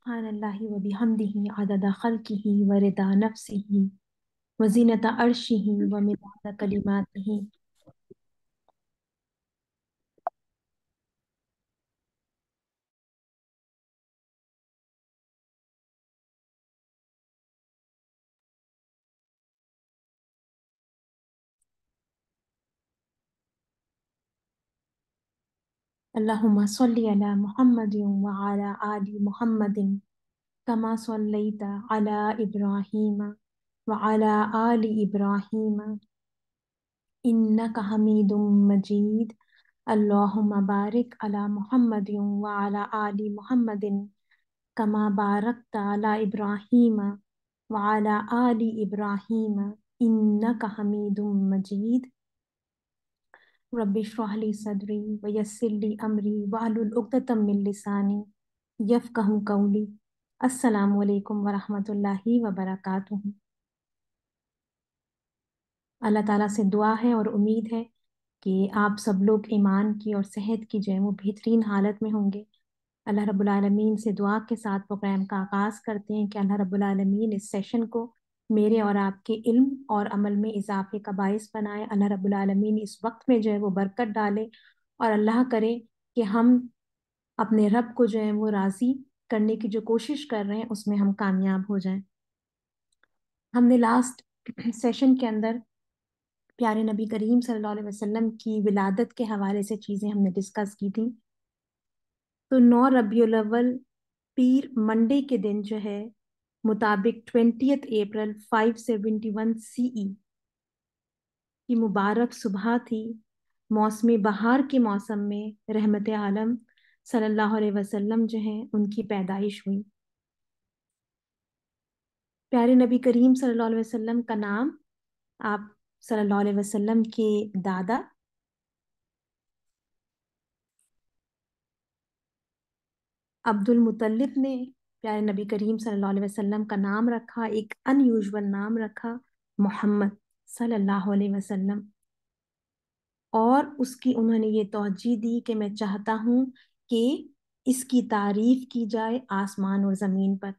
سبحان اللہ و بحمدہ عدد خلقہ و رضا نفسہ و زینت عرشہ و مداد کلماتہ. اللہم صلی علی محمد وعلی آل محمد کما صلیت علی ابراہیم وعلی آل ابراہیم انک حمید مجید. اللہم بارک علی محمد وعلی آل محمد کما بارکت علی ابراہیم وعلی آل ابراہیم انک حمید مجید. رب اشرح لی صدری ویسر لی امری واحلل عقدۃ من لسانی یفقہوا قولی. السلام علیکم ورحمۃ اللہ وبرکاتہ. اللہ تعالیٰ سے دعا ہے اور امید ہے کہ آپ سب لوگ ایمان کی اور صحت کی جو ہے وہ بہترین حالت میں ہوں گے. اللہ رب العالمین سے دعا کے ساتھ پروگرام کا آغاز کرتے ہیں کہ اللہ رب العالمین اس سیشن کو میرے اور آپ کے علم اور عمل میں اضافے کا باعث بنائے. اللہ رب العالمین اس وقت میں جو ہے وہ برکت ڈالے اور اللہ کرے کہ ہم اپنے رب کو جو ہے وہ راضی کرنے کی جو کوشش کر رہے ہیں اس میں ہم کامیاب ہو جائیں. ہم نے لاسٹ سیشن کے اندر پیارے نبی کریم صلی اللہ علیہ وسلم کی ولادت کے حوالے سے چیزیں ہم نے ڈسکس کی تھیں. تو 9 ربیع الاول پیر منڈے کے دن جو ہے مطابق 20 اپریل 571 CE کی مبارک صبح تھی. موسم بہار کے موسم میں رحمت عالم صلی اللہ علیہ وسلم جو ہیں ان کی پیدائش ہوئی. پیارے نبی کریم صلی اللہ علیہ وسلم کا نام آپ صلی اللہ علیہ وسلم کے دادا عبد المطلب نے پیارے نبی کریم صلی اللہ علیہ وسلم کا نام رکھا، ایک ان یوزول نام رکھا، محمد صلی اللہ علیہ وسلم. اور اس کی انہوں نے یہ توجہ دی کہ میں چاہتا ہوں کہ اس کی تعریف کی جائے آسمان اور زمین پر.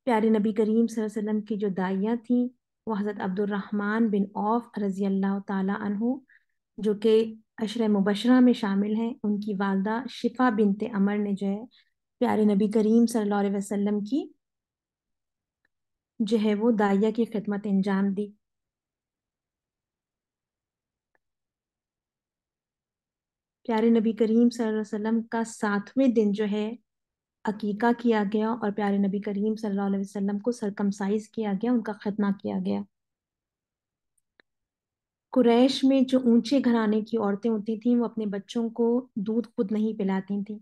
پیارے نبی کریم صلی اللہ علیہ وسلم کی جو دائیاں تھیں وہ حضرت عبد الرحمن بن عوف رضی اللہ تعالی عنہ جو کہ عشرہ مبشرہ میں شامل ہیں. ان کی والدہ شفا بنت عمر نے جو ہے پیارے نبی کریم صلی اللہ علیہ وسلم کی جو ہے وہ دائیہ کی خدمت انجام دی. پیارے نبی کریم صلی اللہ علیہ وسلم کا 7ویں دن جو ہے عقیقہ کیا گیا اور پیارے نبی کریم صلی اللہ علیہ وسلم کو سرکمسائز کیا گیا، ان کا ختنہ کیا گیا. قریش میں جو اونچے گھرانے کی عورتیں ہوتی تھیں وہ اپنے بچوں کو دودھ خود نہیں پلاتی تھیں.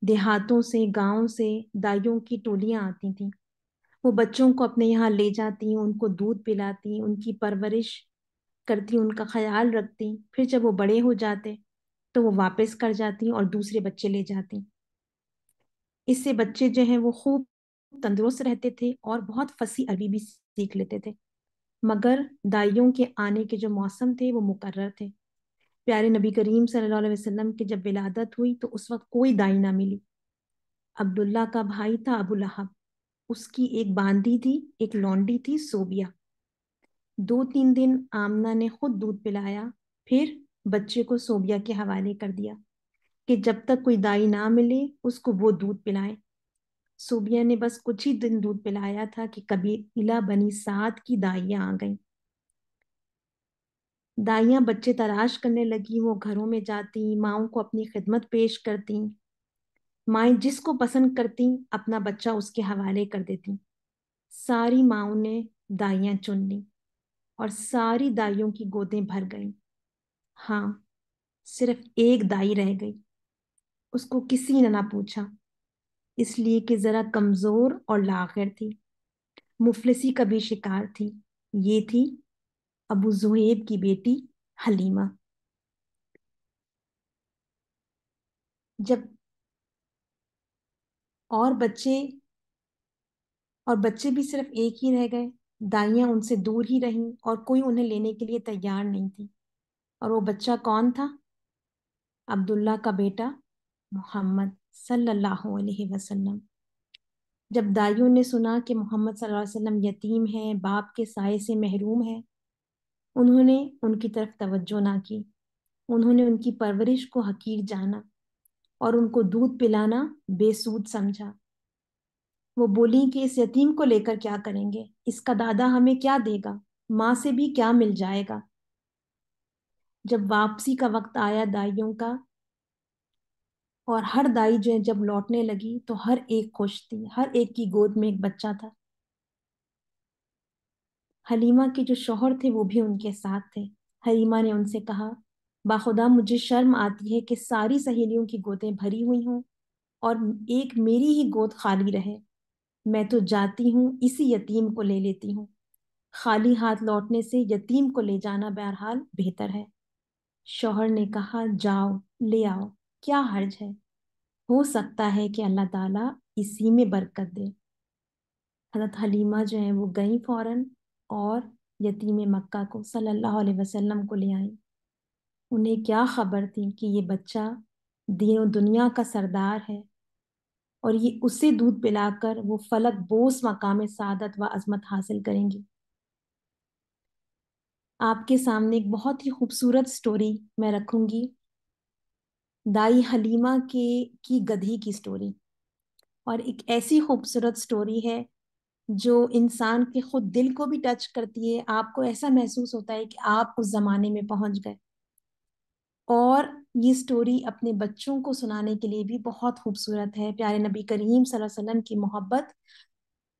دیہاتوں سے گاؤں سے دائیوں کی ٹولیاں آتی تھیں، وہ بچوں کو اپنے یہاں لے جاتی، ان کو دودھ پلاتی، ان کی پرورش کرتی، ان کا خیال رکھتی. پھر جب وہ بڑے ہو جاتے تو وہ واپس کر جاتی اور دوسرے بچے لے جاتی. اس سے بچے جو ہیں وہ خوب تندرست رہتے تھے اور بہت فصیح عربی بھی سیکھ لیتے تھے. مگر دائیوں کے آنے کے جو موسم تھے وہ مقرر تھے. پیارے نبی کریم صلی اللہ علیہ وسلم کی جب ولادت ہوئی تو اس وقت کوئی دائی نہ ملی. عبداللہ کا بھائی تھا ابو لہب، اس کی ایک باندی تھی، ایک لونڈی تھی صوبیہ. 2-3 دن آمنہ نے خود دودھ پلایا، پھر بچے کو صوبیہ کے حوالے کر دیا کہ جب تک کوئی دائی نہ ملے اس کو وہ دودھ پلائے. صوبیہ نے بس کچھ ہی دن دودھ پلایا تھا کہ قبیلہ بنی سعد کی دائیاں آ گئیں. دائیاں بچے تلاش کرنے لگی، وہ گھروں میں جاتی، ماؤں کو اپنی خدمت پیش کرتی. مائیں جس کو پسند کرتی اپنا بچہ اس کے حوالے کر دیتی. ساری ماؤں نے دائیاں چن لی اور ساری دائیوں کی گودیں بھر گئیں. ہاں، صرف ایک دائی رہ گئی. اس کو کسی نے نہ پوچھا، اس لیے کہ ذرا کمزور اور لاغر تھی، مفلسی کا بھی شکار تھی. یہ تھی ابو زہیب کی بیٹی حلیمہ. جب اور بچے بھی صرف ایک ہی رہ گئے، دائیاں ان سے دور ہی رہیں اور کوئی انہیں لینے کے لیے تیار نہیں تھی. اور وہ بچہ کون تھا؟ عبداللہ کا بیٹا محمد صلی اللہ علیہ وسلم۔ جب دائیوں نے سنا کہ محمد صلی اللہ علیہ وسلم یتیم ہیں، باپ کے سائے سے محروم ہیں، انہوں نے ان کی طرف توجہ نہ کی۔ انہوں نے ان کی پرورش کو حقیر جانا اور ان کو دودھ پلانا بے سود سمجھا۔ وہ بولی کہ اس یتیم کو لے کر کیا کریں گے؟ اس کا دادا ہمیں کیا دے گا؟ ماں سے بھی کیا مل جائے گا؟ جب واپسی کا وقت آیا دائیوں کا، اور ہر دائی جو ہے جب لوٹنے لگی تو ہر ایک خوش تھی، ہر ایک کی گود میں ایک بچہ تھا۔ حلیمہ کے جو شوہر تھے وہ بھی ان کے ساتھ تھے۔ حلیمہ نے ان سے کہا، باخدا مجھے شرم آتی ہے کہ ساری سہیلیوں کی گودیں بھری ہوئی ہوں اور ایک میری ہی گود خالی رہے۔ میں تو جاتی ہوں، اسی یتیم کو لے لیتی ہوں۔ خالی ہاتھ لوٹنے سے یتیم کو لے جانا بہرحال بہتر ہے۔ شوہر نے کہا، جاؤ لے آؤ، کیا حرج ہے، ہو سکتا ہے کہ اللہ تعالیٰ اسی میں برکت دے۔ حضرت حلیمہ جو ہیں وہ گئیں فوراً اور یتیم مکہ کو صلی اللہ علیہ وسلم کو لے آئیں۔ انہیں کیا خبر تھی کہ یہ بچہ دین و دنیا کا سردار ہے، اور یہ اسے دودھ پلا کر وہ فلک بوس مقام سعادت و عظمت حاصل کریں گی۔ آپ کے سامنے ایک بہت ہی خوبصورت سٹوری میں رکھوں گی، دائی حلیمہ کی گدھی کی سٹوری۔ اور ایک ایسی خوبصورت سٹوری ہے جو انسان کے خود دل کو بھی ٹچ کرتی ہے۔ آپ کو ایسا محسوس ہوتا ہے کہ آپ اس زمانے میں پہنچ گئے۔ اور یہ سٹوری اپنے بچوں کو سنانے کے لیے بھی بہت خوبصورت ہے۔ پیارے نبی کریم صلی اللہ علیہ وسلم کی محبت،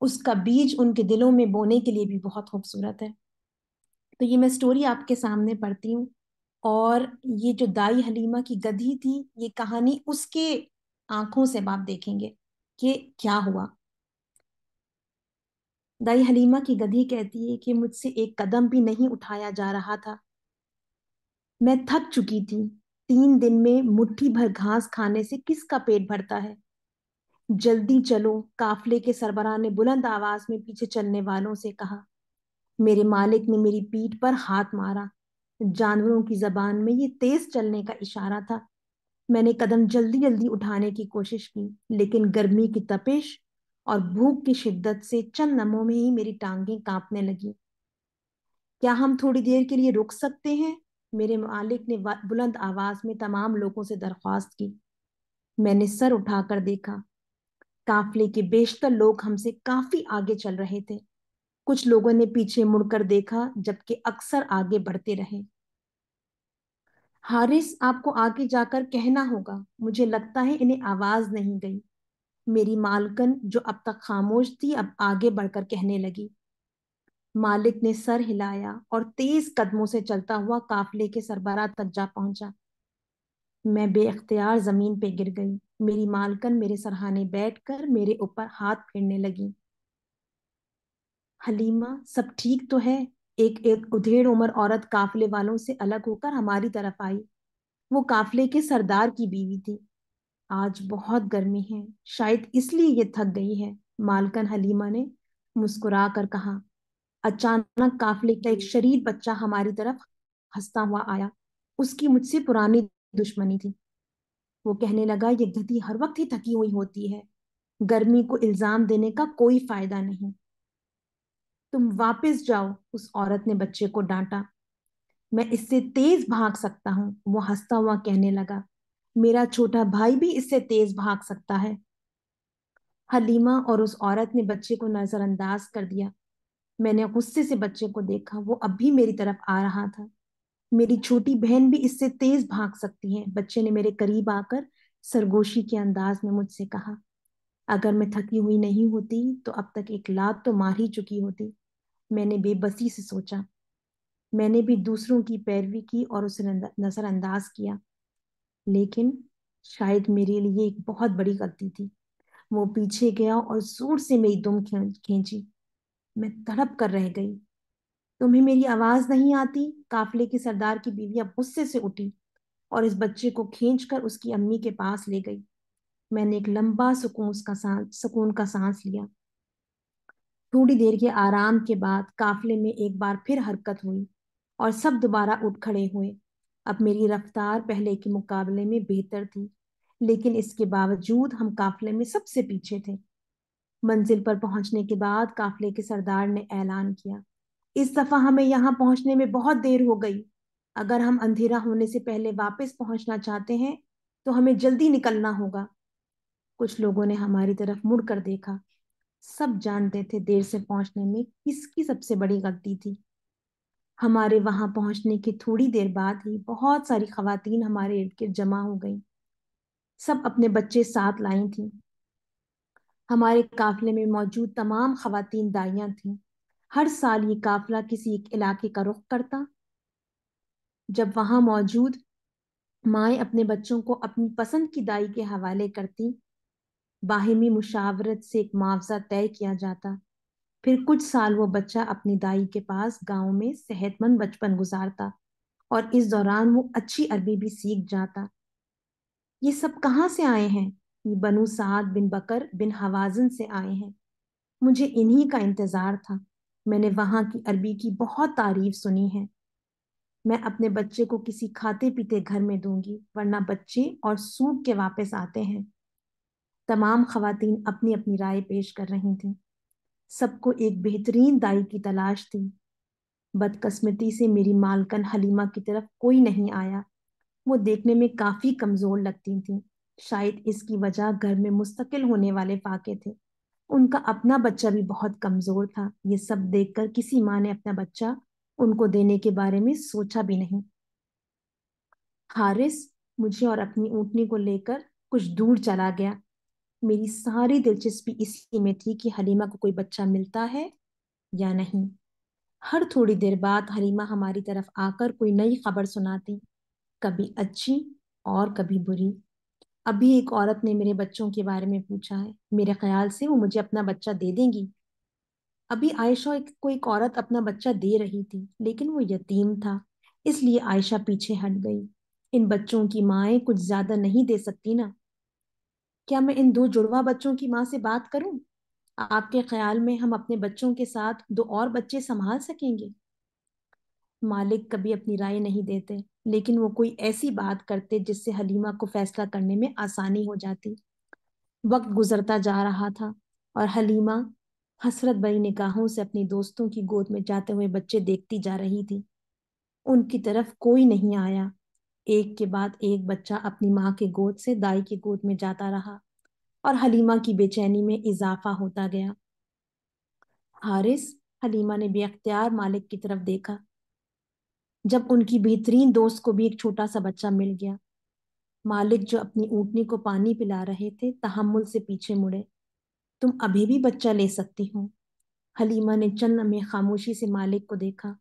اس کا بیج ان کے دلوں میں بونے کے لیے بھی بہت خوبصورت ہے۔ تو یہ میں سٹوری آپ کے سامنے پڑھتی ہوں، اور یہ جو دائی حلیمہ کی گدھی تھی، یہ کہانی اس کے آنکھوں سے آپ دیکھیں گے کہ کیا ہوا۔ دائی حلیمہ کی گدھی کہتی ہے کہ مجھ سے ایک قدم بھی نہیں اٹھایا جا رہا تھا، میں تھک چکی تھی۔ 3 دن میں مٹھی بھر گھاس کھانے سے کس کا پیٹ بھرتا ہے؟ جلدی چلو، قافلے کے سربراہ نے بلند آواز میں پیچھے چلنے والوں سے کہا۔ میرے مالک نے میری پیٹھ پر ہاتھ مارا۔ جانوروں کی زبان میں یہ تیز چلنے کا اشارہ تھا۔ میں نے قدم جلدی جلدی اٹھانے کی کوشش کی، لیکن گرمی کی تپش اور بھوک کی شدت سے چند لمحوں میں ہی میری ٹانگیں کانپنے لگی۔ کیا ہم تھوڑی دیر کے لیے رک سکتے ہیں؟ میرے مالک نے بلند آواز میں تمام لوگوں سے درخواست کی۔ میں نے سر اٹھا کر دیکھا۔ قافلے کے بیشتر لوگ ہم سے کافی آگے چل رہے تھے۔ کچھ لوگوں نے پیچھے مڑ کر دیکھا، جبکہ اکثر آگے بڑھتے رہے۔ حارث، آپ کو آگے جا کر کہنا ہوگا، مجھے لگتا ہے انہیں آواز نہیں گئی۔ میری مالکن جو اب تک خاموش تھی اب آگے بڑھ کر کہنے لگی۔ مالک نے سر ہلایا اور تیز قدموں سے چلتا ہوا قافلے کے سربراہ تک جا پہنچا۔ میں بے اختیار زمین پہ گر گئی۔ میری مالکن میرے سرہانے بیٹھ کر میرے اوپر ہاتھ پھیرنے لگی۔ حلیمہ، سب ٹھیک تو ہے؟ ایک ادھیڑ عمر عورت قافلے والوں سے الگ ہو کر ہماری طرف آئی۔ وہ قافلے کے سردار کی بیوی تھی۔ آج بہت گرمی ہے، شاید اس لیے یہ تھک گئی ہے، مالکن حلیمہ نے مسکرا کر کہا۔ اچانک قافلے کا ایک شریر بچہ ہماری طرف ہنستا ہوا آیا۔ اس کی مجھ سے پرانی دشمنی تھی۔ وہ کہنے لگا، یہ گدھی ہر وقت ہی تھکی ہوئی ہوتی ہے، گرمی کو الزام دینے کا کوئی فائدہ نہیں۔ تم واپس جاؤ، اس عورت نے بچے کو ڈانٹا۔ میں اس سے تیز بھاگ سکتا ہوں، وہ ہنستا ہوا کہنے لگا۔ میرا چھوٹا بھائی بھی اس سے تیز بھاگ سکتا ہے۔ حلیمہ اور اس عورت نے بچے کو نظر انداز کر دیا۔ میں نے غصے سے بچے کو دیکھا، وہ اب بھی میری طرف آ رہا تھا۔ میری چھوٹی بہن بھی اس سے تیز بھاگ سکتی ہے، بچے نے میرے قریب آ کر سرگوشی کے انداز میں مجھ سے کہا۔ اگر میں تھکی ہوئی نہیں ہوتی تو اب تک ایک لات تو مار ہی چکی ہوتی۔ میں نے بے بسی سے سوچا۔ میں نے بھی دوسروں کی پیروی کی اور اسے نظر انداز کیا، لیکن شاید میرے لیے ایک بہت بڑی غلطی تھی۔ وہ پیچھے گیا اور زور سے میری دم کھینچی۔ میں تڑپ کر رہ گئی۔ تمہیں میری آواز نہیں آتی؟ قافلے کے سردار کی بیوی اب غصے سے اٹھی اور اس بچے کو کھینچ کر اس کی امی کے پاس لے گئی۔ میں نے ایک لمبا سکون کا سانس لیا۔ تھوڑی دیر کے آرام کے بعد قافلے میں ایک بار پھر حرکت ہوئی اور سب دوبارہ اٹھ کھڑے ہوئے۔ اب میری رفتار پہلے کے مقابلے میں بہتر تھی، لیکن اس کے باوجود ہم قافلے میں سب سے پیچھے تھے۔ منزل پر پہنچنے کے بعد قافلے کے سردار نے اعلان کیا، اس دفعہ ہمیں یہاں پہنچنے میں بہت دیر ہو گئی۔ اگر ہم اندھیرا ہونے سے پہلے واپس پہنچنا چاہتے ہیں تو ہمیں جلدی نکلنا ہوگا۔ کچھ لوگوں نے ہماری طرف مڑ کر دیکھا۔ سب جانتے تھے دیر سے پہنچنے میں کس کی سب سے بڑی غلطی تھی۔ ہمارے وہاں پہنچنے کی تھوڑی دیر بعد ہی بہت ساری خواتین ہمارے ارد گرد جمع ہو گئیں۔ سب اپنے بچے ساتھ لائی تھیں۔ ہمارے قافلے میں موجود تمام خواتین دائیاں تھیں۔ ہر سال یہ قافلہ کسی ایک علاقے کا رخ کرتا۔ جب وہاں موجود مائیں اپنے بچوں کو اپنی پسند کی دائی کے حوالے کرتی، باہمی مشاورت سے ایک معاوضہ طے کیا جاتا، پھر کچھ سال وہ بچہ اپنی دائی کے پاس گاؤں میں صحت مند بچپن گزارتا اور اس دوران وہ اچھی عربی بھی سیکھ جاتا۔ یہ سب کہاں سے آئے ہیں؟ یہ بنو سعد بن بکر بن حوازن سے آئے ہیں۔ مجھے انہی کا انتظار تھا۔ میں نے وہاں کی عربی کی بہت تعریف سنی ہے۔ میں اپنے بچے کو کسی کھاتے پیتے گھر میں دوں گی، ورنہ بچے اور سوکھ کے واپس آتے ہیں۔ تمام خواتین اپنی اپنی رائے پیش کر رہی تھیں۔ سب کو ایک بہترین دائی کی تلاش تھی۔ بدقسمتی سے میری مالکن حلیمہ کی طرف کوئی نہیں آیا۔ وہ دیکھنے میں کافی کمزور لگتی تھیں۔ شاید اس کی وجہ گھر میں مستقل ہونے والے فاقے تھے۔ ان کا اپنا بچہ بھی بہت کمزور تھا۔ یہ سب دیکھ کر کسی ماں نے اپنا بچہ ان کو دینے کے بارے میں سوچا بھی نہیں۔ حارث مجھے اور اپنی اونٹنی کو لے کر کچھ دور چلا گیا۔ میری ساری دلچسپی اسی میں تھی کہ حلیمہ کو کوئی بچہ ملتا ہے یا نہیں۔ ہر تھوڑی دیر بعد حلیمہ ہماری طرف آ کر کوئی نئی خبر سناتی، کبھی اچھی اور کبھی بری۔ ابھی ایک عورت نے میرے بچوں کے بارے میں پوچھا ہے، میرے خیال سے وہ مجھے اپنا بچہ دے دیں گی۔ ابھی عائشہ کو ایک عورت اپنا بچہ دے رہی تھی، لیکن وہ یتیم تھا، اس لیے عائشہ پیچھے ہٹ گئی۔ ان بچوں کی مائیں کچھ زیادہ نہیں دے سکتی نا؟ کیا میں ان دو جڑواں بچوں کی ماں سے بات کروں؟ آپ کے خیال میں ہم اپنے بچوں کے ساتھ دو اور بچے سنبھال سکیں گے؟ مالک کبھی اپنی رائے نہیں دیتے، لیکن وہ کوئی ایسی بات کرتے جس سے حلیمہ کو فیصلہ کرنے میں آسانی ہو جاتی۔ وقت گزرتا جا رہا تھا اور حلیمہ حسرت بھری نگاہوں سے اپنی دوستوں کی گود میں جاتے ہوئے بچے دیکھتی جا رہی تھی۔ ان کی طرف کوئی نہیں آیا۔ ایک کے بعد ایک بچہ اپنی ماں کے گود سے دائی کی گود میں جاتا رہا اور حلیمہ کی بے چینی میں اضافہ ہوتا گیا۔ حارث، حلیمہ نے بے اختیار مالک کی طرف دیکھا۔ جب ان کی بہترین دوست کو بھی ایک چھوٹا سا بچہ مل گیا۔ مالک جو اپنی اونٹنی کو پانی پلا رہے تھے تحمل سے پیچھے مڑے۔ تم ابھی بھی بچہ لے سکتی ہو۔ حلیمہ نے چند لمحے خاموشی سے مالک کو دیکھا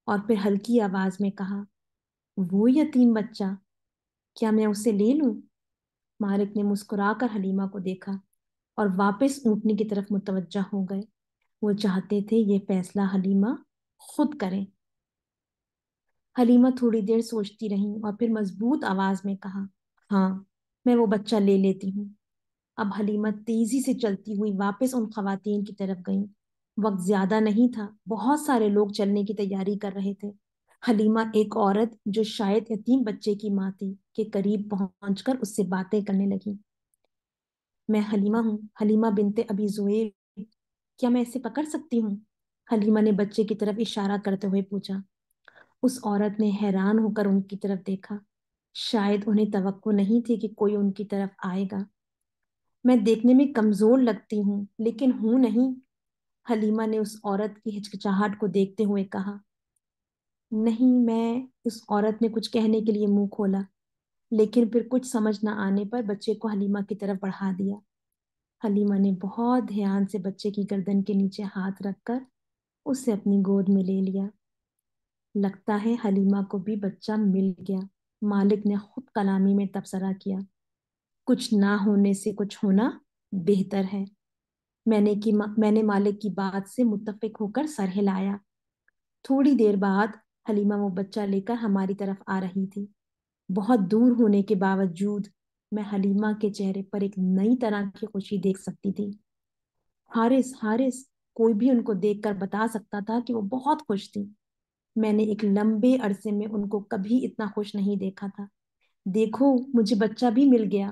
اور پھر ہلکی آواز میں کہا، وہ یتیم بچہ، کیا میں اسے لے لوں؟ مالک نے مسکرا کر حلیمہ کو دیکھا اور واپس اونٹنی کی طرف متوجہ ہو گئے۔ وہ چاہتے تھے یہ فیصلہ حلیمہ خود کریں۔ حلیمہ تھوڑی دیر سوچتی رہی اور پھر مضبوط آواز میں کہا، ہاں، میں وہ بچہ لے لیتی ہوں۔ اب حلیمہ تیزی سے چلتی ہوئی واپس ان خواتین کی طرف گئیں۔ وقت زیادہ نہیں تھا، بہت سارے لوگ چلنے کی تیاری کر رہے تھے۔ حلیمہ ایک عورت جو شاید یتیم بچے کی ماں تھی کے قریب پہنچ کر اس سے باتیں کرنے لگی۔ میں حلیمہ ہوں، حلیمہ بنت ابی زویل، کیا میں اسے پکڑ سکتی ہوں؟ حلیمہ نے بچے کی طرف اشارہ کرتے ہوئے پوچھا۔ اس عورت نے حیران ہو کر ان کی طرف دیکھا۔ شاید انہیں توقع نہیں تھی کہ کوئی ان کی طرف آئے گا۔ میں دیکھنے میں کمزور لگتی ہوں، لیکن ہوں نہیں، حلیمہ نے اس عورت کی ہچکچاہٹ کو دیکھتے ہوئے کہا۔ نہیں، میں اس عورت نے کچھ کہنے کے لیے منہ کھولا، لیکن پھر کچھ سمجھ نہ آنے پر بچے کو حلیمہ کی طرف بڑھا دیا۔ حلیمہ نے بہت دھیان سے بچے کی گردن کے نیچے ہاتھ رکھ کر اسے اپنی گود میں لے لیا۔ لگتا ہے حلیمہ کو بھی بچہ مل گیا، مالک نے خود کلامی میں تبصرہ کیا۔ کچھ نہ ہونے سے کچھ ہونا بہتر ہے۔ میں نے مالک کی بات سے متفق ہو کر سر ہلایا۔ تھوڑی دیر بعد حلیمہ وہ بچہ لے کر ہماری طرف آ رہی تھی۔ بہت دور ہونے کے باوجود میں حلیمہ کے چہرے پر ایک نئی طرح کی خوشی دیکھ سکتی تھی۔ حارث، حارث، کوئی بھی ان کو دیکھ کر بتا سکتا تھا کہ وہ بہت خوش تھی۔ میں نے ایک لمبے عرصے میں ان کو کبھی اتنا خوش نہیں دیکھا تھا۔ دیکھو، مجھے بچہ بھی مل گیا۔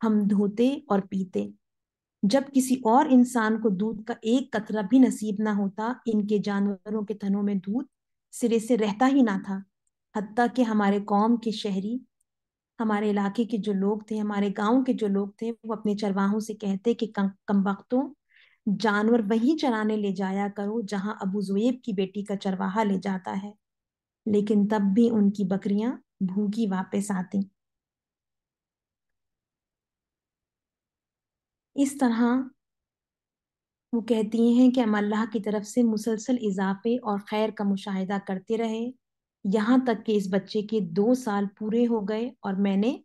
ہم دھوتے اور پیتے۔ جب کسی اور انسان کو دودھ کا ایک قطرہ بھی نصیب نہ ہوتا، ان کے جانوروں کے تنوں میں دودھ سرے سے رہتا ہی نہ تھا۔ حتیٰ کہ ہمارے قوم کے شہری، ہمارے علاقے کے جو لوگ تھے، ہمارے گاؤں کے جو لوگ تھے، وہ اپنے چرواہوں سے کہتے کہ کم وقتوں جانور وہیں چرانے لے جایا کرو جہاں ابو زویب کی بیٹی کا چرواہا لے جاتا ہے، لیکن تب بھی ان کی بکریاں بھوکی واپس آتی۔ اس طرح وہ کہتی ہیں کہ ہم اللہ کی طرف سے مسلسل اضافے اور خیر کا مشاہدہ کرتے رہے، یہاں تک کہ اس بچے کے 2 سال پورے ہو گئے اور میں نے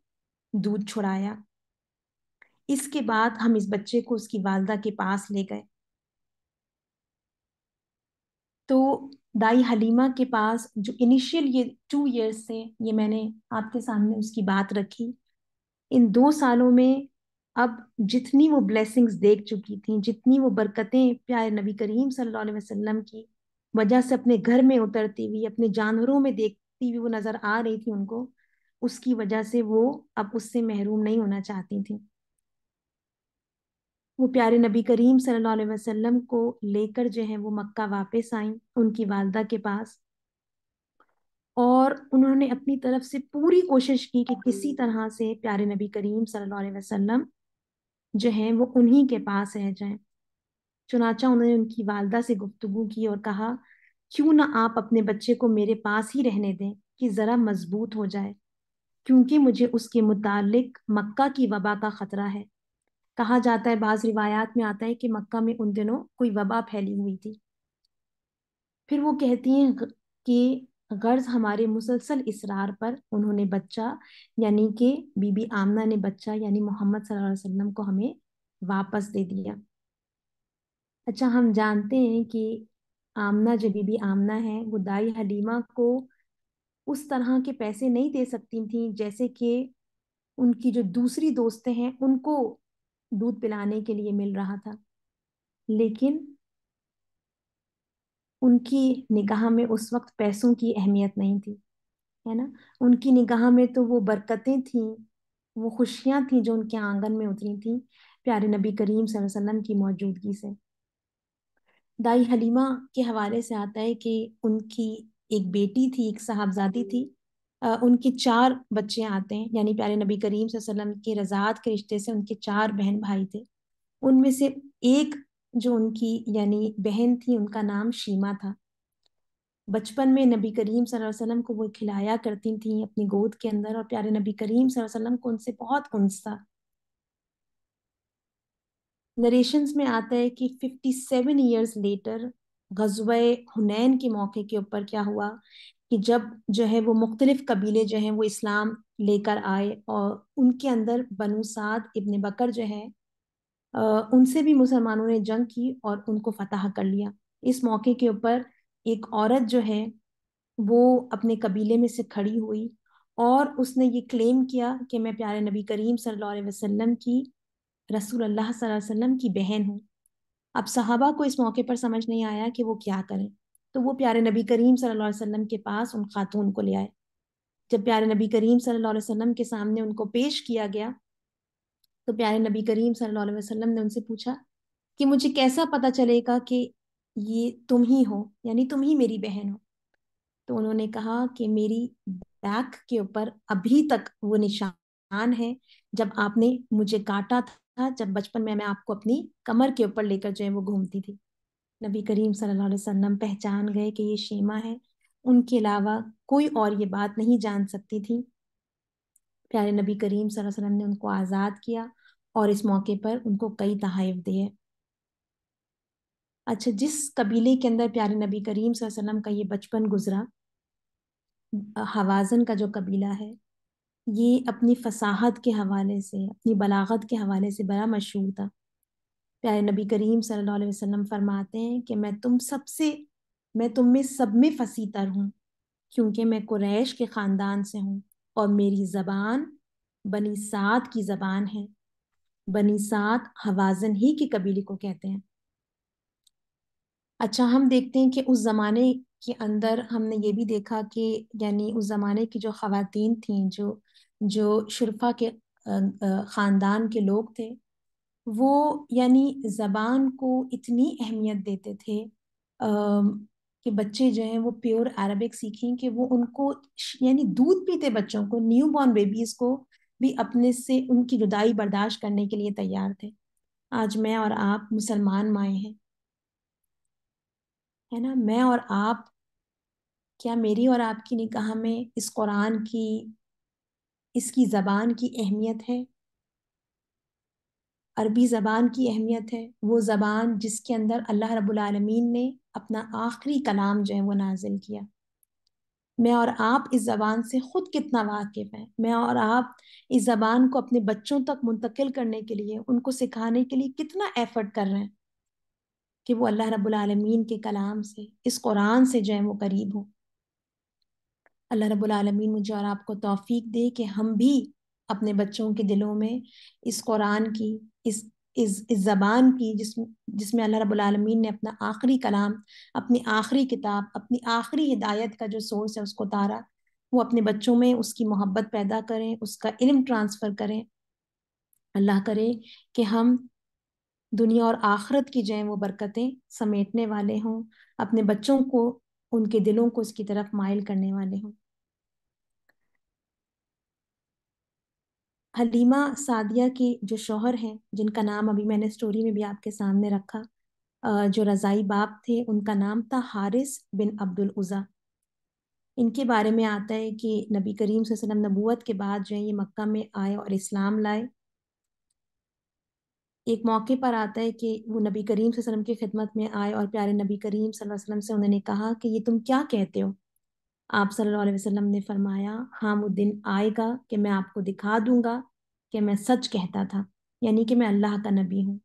دودھ چھڑایا۔ اس کے بعد ہم اس بچے کو اس کی والدہ کے پاس لے گئے تو دائی حلیمہ کے پاس جو انیشیل یہ 2 ایئرس سے، یہ میں نے آپ کے سامنے اس کی بات رکھی۔ ان 2 سالوں میں اب جتنی وہ بلیسنگز دیکھ چکی تھیں، جتنی وہ برکتیں پیارے نبی کریم صلی اللہ علیہ وسلم کی وجہ سے اپنے گھر میں اترتی ہوئی، اپنے جانوروں میں دیکھتی ہوئی وہ نظر آ رہی تھی ان کو، اس کی وجہ سے وہ اب اس سے محروم نہیں ہونا چاہتی تھیں۔ وہ پیارے نبی کریم صلی اللہ علیہ وسلم کو لے کر جو ہے وہ مکہ واپس آئیں ان کی والدہ کے پاس، اور انہوں نے اپنی طرف سے پوری کوشش کی کہ کسی طرح سے پیارے نبی کریم صلی اللہ علیہ وسلم جو ہیں وہ انہی کے پاس رہ جائیں۔ چنانچہ انہوں نے ان کی والدہ سے گفتگو کی اور کہا، کیوں نہ آپ اپنے بچے کو میرے پاس ہی رہنے دیں کہ ذرا مضبوط ہو جائے، کیونکہ مجھے اس کے متعلق مکہ کی وبا کا خطرہ ہے۔ کہا جاتا ہے، بعض روایات میں آتا ہے کہ مکہ میں ان دنوں کوئی وبا پھیلی ہوئی تھی۔ پھر وہ کہتی ہیں کہ غرض ہمارے مسلسل اصرار پر انہوں نے بچہ، یعنی کہ بی بی آمنہ نے بچہ یعنی محمد صلی اللہ علیہ وسلم کو ہمیں واپس دے دیا۔ اچھا، ہم جانتے ہیں کہ آمنہ جو بی بی آمنہ ہے وہ دائی حلیمہ کو اس طرح کے پیسے نہیں دے سکتی تھیں جیسے کہ ان کی جو دوسری دوستیں ہیں ان کو دودھ پلانے کے لیے مل رہا تھا، لیکن ان کی نگاہ میں اس وقت پیسوں کی اہمیت نہیں تھی، ہے نا۔ ان کی نگاہ میں تو وہ برکتیں تھیں، وہ خوشیاں تھیں جو ان کے آنگن میں اتری تھیں پیارے نبی کریم صلی اللہ علیہ وسلم کی موجودگی سے۔ دائی حلیمہ کے حوالے سے آتا ہے کہ ان کی ایک بیٹی تھی، ایک صاحبزادی تھی، ان کے 4 بچے آتے ہیں، یعنی پیارے نبی کریم صلی اللہ علیہ وسلم کے رضاعت کے رشتے سے ان کے 4 بہن بھائی تھے۔ ان میں سے ایک جو ان کی یعنی بہن تھی، ان کا نام شیما تھا۔ بچپن میں نبی کریم صلی اللہ علیہ وسلم کو وہ کھلایا کرتی تھیں اپنی گود کے اندر، اور پیارے نبی کریم صلی اللہ علیہ وسلم کو ان سے بہت انس تھا۔ نریشنز میں آتا ہے کہ 57 ایئرز لیٹر غزوہ حنین کے موقع کے اوپر کیا ہوا کہ جب جو ہے وہ مختلف قبیلے جو ہیں وہ اسلام لے کر آئے، اور ان کے اندر بنو سعد ابن بکر جو ہے ان سے بھی مسلمانوں نے جنگ کی اور ان کو فتح کر لیا۔ اس موقع کے اوپر ایک عورت جو ہے وہ اپنے قبیلے میں سے کھڑی ہوئی اور اس نے یہ کلیم کیا کہ میں پیارے نبی کریم صلی اللہ علیہ وسلم کی، رسول اللہ صلی اللہ علیہ وسلم کی بہن ہوں۔ اب صحابہ کو اس موقع پر سمجھ نہیں آیا کہ وہ کیا کریں، تو وہ پیارے نبی کریم صلی اللہ علیہ وسلم کے پاس ان خاتون کو لے آئے۔ جب پیارے نبی کریم صلی اللہ علیہ وسلم کے سامنے ان کو پیش کیا گیا تو پیارے نبی کریم صلی اللہ علیہ وسلم نے ان سے پوچھا کہ مجھے کیسا پتا چلے گا کہ یہ تم ہی ہو، یعنی تم ہی میری بہن ہو؟ تو انہوں نے کہا کہ میری بیک کے اوپر ابھی تک وہ نشان ہے جب آپ نے مجھے کاٹا تھا، جب بچپن میں آپ کو اپنی کمر کے اوپر لے کر جو ہے وہ گھومتی تھی۔ نبی کریم صلی اللہ علیہ وسلم پہچان گئے کہ یہ شیما ہے، ان کے علاوہ کوئی اور یہ بات نہیں جان سکتی تھی۔ پیارے نبی کریم صلی اللہ علیہ وسلم نے ان کو آزاد کیا اور اس موقع پر ان کو کئی تحائف دیے۔ اچھا، جس قبیلے کے اندر پیارے نبی کریم صلی اللہ علیہ وسلم کا یہ بچپن گزرا، حوازن کا جو قبیلہ ہے، یہ اپنی فصاحت کے حوالے سے، اپنی بلاغت کے حوالے سے بڑا مشہور تھا۔ پیارے نبی کریم صلی اللہ علیہ وسلم فرماتے ہیں کہ میں تم میں سب میں فصیح تر ہوں، کیونکہ میں قریش کے خاندان سے ہوں اور میری زبان بنی سعد کی زبان ہے۔ بنی سعد حوازن ہی کے قبیلے کو کہتے ہیں۔ اچھا، ہم دیکھتے ہیں کہ اس زمانے کے اندر ہم نے یہ بھی دیکھا کہ یعنی اس زمانے کی جو خواتین تھیں، جو شرفا کے خاندان کے لوگ تھے، وہ یعنی زبان کو اتنی اہمیت دیتے تھے کہ بچے جو ہیں وہ پیور عربک سیکھیں، کہ وہ ان کو یعنی دودھ پیتے بچوں کو، نیو بورن بیبیز کو بھی اپنے سے ان کی جدائی برداشت کرنے کے لیے تیار تھے۔ آج میں اور آپ مسلمان مائیں ہیں، ہے نا، میں اور آپ، کیا میری اور آپ کی نگاہ میں اس قرآن کی، اس کی زبان کی اہمیت ہے؟ عربی زبان کی اہمیت ہے، وہ زبان جس کے اندر اللہ رب العالمین نے اپنا آخری کلام جو ہے وہ نازل کیا۔ میں اور آپ اس زبان سے خود کتنا واقف ہیں؟ میں اور آپ اس زبان کو اپنے بچوں تک منتقل کرنے کے لیے، ان کو سکھانے کے لیے کتنا ایفرٹ کر رہے ہیں کہ وہ اللہ رب العالمین کے کلام سے، اس قرآن سے جو ہے وہ قریب ہو۔ اللہ رب العالمین مجھے اور آپ کو توفیق دے کہ ہم بھی اپنے بچوں کے دلوں میں اس قرآن کی، اس زبان کی، جس میں اللہ رب العالمین نے اپنا آخری کلام، اپنی آخری کتاب، اپنی آخری ہدایت کا جو سورس ہے اس کو اتارا، وہ اپنے بچوں میں اس کی محبت پیدا کریں، اس کا علم ٹرانسفر کریں۔ اللہ کرے کہ ہم دنیا اور آخرت کی جو ہیں وہ برکتیں سمیٹنے والے ہوں، اپنے بچوں کو، ان کے دلوں کو اس کی طرف مائل کرنے والے ہوں۔ حلیمہ سعدیہ کے جو شوہر ہیں، جن کا نام ابھی میں نے سٹوری میں بھی آپ کے سامنے رکھا، جو رضائی باپ تھے، ان کا نام تھا حارث بن عبد العزا۔ ان کے بارے میں آتا ہے کہ نبی کریم صلی اللہ علیہ وسلم نبوت کے بعد جو ہے یہ مکہ میں آئے اور اسلام لائے۔ ایک موقع پر آتا ہے کہ وہ نبی کریم صلی اللہ علیہ وسلم کی خدمت میں آئے اور پیارے نبی کریم صلی اللہ علیہ وسلم سے انہوں نے کہا کہ یہ تم کیا کہتے ہو؟ آپ صلی اللہ علیہ وسلم نے فرمایا، ہاں وہ دن آئے گا کہ میں آپ کو دکھا دوں گا کہ میں سچ کہتا تھا، یعنی کہ میں اللہ کا نبی ہوں۔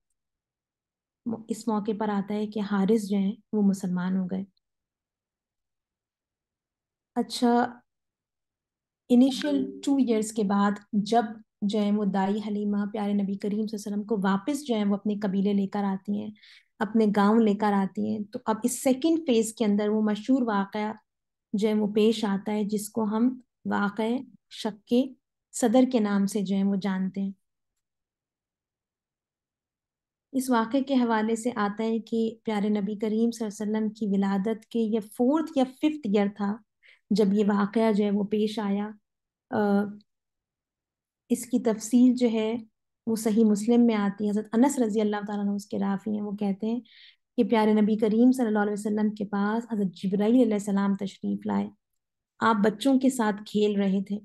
اس موقع پر آتا ہے کہ حارث جو ہیں وہ مسلمان ہو گئے۔ اچھا، انیشل 2 ایئرس کے بعد جب جو ہے وہ دائی حلیمہ پیارے نبی کریم صلی اللہ علیہ وسلم کو واپس جو ہے وہ اپنے قبیلے لے کر آتی ہیں، اپنے گاؤں لے کر آتی ہیں، تو اب اس سیکنڈ فیز کے اندر وہ مشہور واقعہ جو ہے وہ پیش آتا ہے، جس کو ہم واقع شق صدر کے نام سے جو ہے وہ جانتے ہیں۔ اس واقعے کے حوالے سے آتا ہے کہ پیارے نبی کریم صلی اللہ علیہ وسلم کی ولادت کے یہ 4th یا 5th ایئر تھا جب یہ واقعہ جو ہے وہ پیش آیا۔ اس کی تفصیل جو ہے وہ صحیح مسلم میں آتی ہے۔ حضرت انس رضی اللہ تعالیٰ عنہ اس کے راوی ہیں، وہ کہتے ہیں کہ پیارے نبی کریم صلی اللہ علیہ وسلم کے پاس حضرت جبرائیل علیہ السلام تشریف لائے۔ آپ بچوں کے ساتھ کھیل رہے تھے۔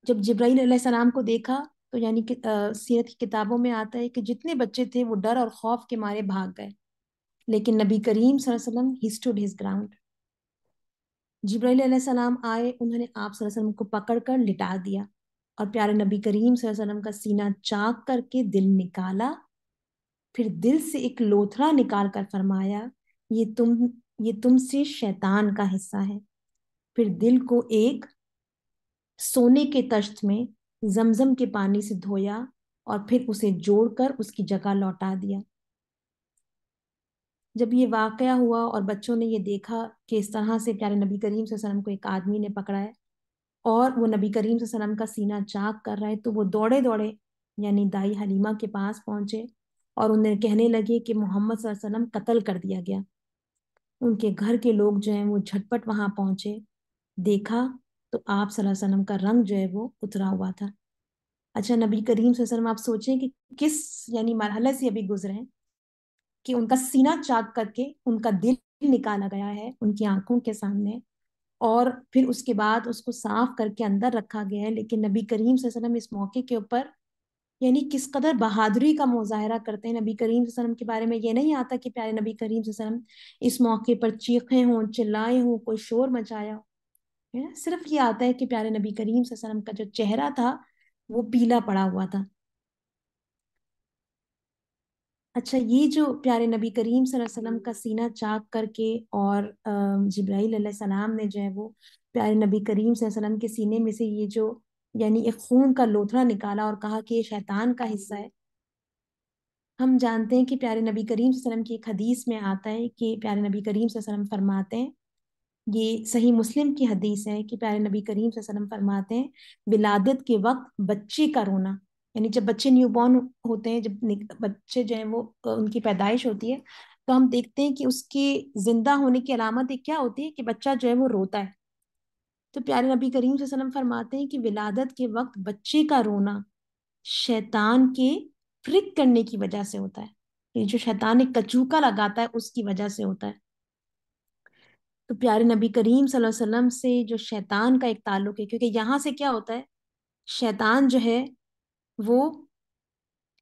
جب جبرائیل علیہ السلام کو دیکھا تو یعنی کہ سیرت کی کتابوں میں آتا ہے کہ جتنے بچے تھے وہ ڈر اور خوف کے مارے بھاگ گئے، لیکن نبی کریم صلی اللہ علیہ وسلم ہی اسٹوڈ ہز گراؤنڈ۔ جبرائیل علیہ السلام آئے، انہوں نے آپ صلی اللہ علیہ وسلم کو پکڑ کر لٹا دیا اور پیارے نبی کریم صلی اللہ علیہ وسلم کا سینہ چاک کر کے دل نکالا، پھر دل سے ایک لوتھڑا نکال کر فرمایا، یہ تم سے شیطان کا حصہ ہے۔ پھر دل کو ایک سونے کے تشت میں زمزم کے پانی سے دھویا اور پھر اسے جوڑ کر اس کی جگہ لوٹا دیا۔ جب یہ واقعہ ہوا اور بچوں نے یہ دیکھا کہ اس طرح سے پیارے نبی کریم صلی اللہ علیہ وسلم کو ایک آدمی نے پکڑا ہے اور وہ نبی کریم صلی اللہ علیہ وسلم کا سینہ چاک کر رہا ہے، تو وہ دوڑے دوڑے یعنی دائی حلیمہ کے پاس پہنچے اور انہیں کہنے لگے کہ محمد صلی اللہ علیہ وسلم قتل کر دیا گیا۔ ان کے گھر کے لوگ جو ہیں وہ جھٹپٹ وہاں پہنچے، دیکھا تو آپ صلی اللہ علیہ وسلم کا رنگ جو ہے وہ اترا ہوا تھا۔ اچھا، نبی کریم صلی اللہ علیہ وسلم آپ سوچیں کہ کس یعنی مرحلے سے ابھی گزرے ہیں کہ ان کا سینہ چاک کر کے ان کا دل نکالا گیا ہے ان کی آنکھوں کے سامنے، اور پھر اس کے بعد اس کو صاف کر کے اندر رکھا گیا ہے۔ لیکن نبی کریم صلی اللہ علیہ وسلم اس موقع کے اوپر یعنی کس قدر بہادری کا مظاہرہ کرتے ہیں۔ نبی کریم صلی اللہ علیہ وسلم کے بارے میں یہ نہیں آتا کہ پیارے نبی کریم صلی اللہ علیہ وسلم اس موقع پر چیخے ہوں، چلائے ہوں، کوئی شور مچایا ہو، صرف یہ آتا ہے کہ پیارے نبی کریم صلی اللہ علیہ وسلم کا جو چہرہ تھا وہ پیلا پڑا ہوا تھا۔ اچھا، یہ جو پیارے نبی کریم صلی اللہ علیہ وسلم کا سینہ چاک کر کے اور جبرائیل علیہ السلام نے جو ہے وہ پیارے نبی کریم صلی اللہ علیہ وسلم کے سینے میں سے یہ جو یعنی ایک خون کا لوتھڑا نکالا اور کہا کہ یہ شیطان کا حصہ ہے۔ ہم جانتے ہیں کہ پیارے نبی کریم صلی اللہ علیہ وسلم کی ایک حدیث میں آتا ہے کہ پیارے نبی کریم صلی اللہ علیہ وسلم فرماتے ہیں، یہ صحیح مسلم کی حدیث ہے کہ پیارے نبی کریم صلی اللہ علیہ وسلم فرماتے ہیں ولادت کے وقت بچے کا رونا، یعنی جب بچے نیو بورن ہوتے ہیں، جب بچے جو ہیں وہ ان کی پیدائش ہوتی ہے، تو ہم دیکھتے ہیں کہ اس کے زندہ ہونے کی علامت ایک کیا ہوتی ہے کہ بچہ جو ہے وہ روتا ہے. تو پیارے نبی کریم صلی اللہ علیہ وسلم فرماتے ہیں کہ ولادت کے وقت بچے کا رونا شیطان کے ٹرک کرنے کی وجہ سے ہوتا ہے، یہ جو شیطان ایک کچوکا لگاتا ہے اس کی وجہ سے ہوتا ہے. تو پیارے نبی کریم صلی اللہ علیہ وسلم سے جو شیطان کا ایک تعلق ہے، کیونکہ یہاں سے کیا ہوتا ہے، شیطان جو ہے وہ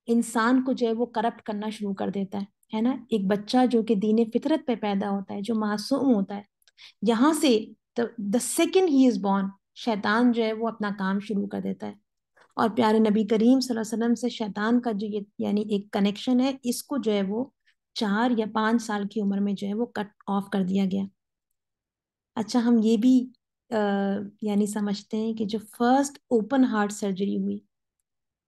انسان کو جو ہے وہ کرپٹ کرنا شروع کر دیتا ہے نا. ایک بچہ جو کہ دین فطرت پہ پیدا ہوتا ہے، جو معصوم ہوتا ہے، یہاں سے the second he is born شیطان جو ہے وہ اپنا کام شروع کر دیتا ہے. اور پیارے نبی کریم صلی اللہ علیہ وسلم سے شیطان کا جو یہ یعنی ایک کنیکشن ہے، اس کو جو ہے وہ 4 یا 5 سال کی عمر میں جو ہے وہ کٹ آف کر دیا گیا. اچھا، ہم یہ بھی یعنی سمجھتے ہیں کہ جو فرسٹ اوپن ہارٹ سرجری ہوئی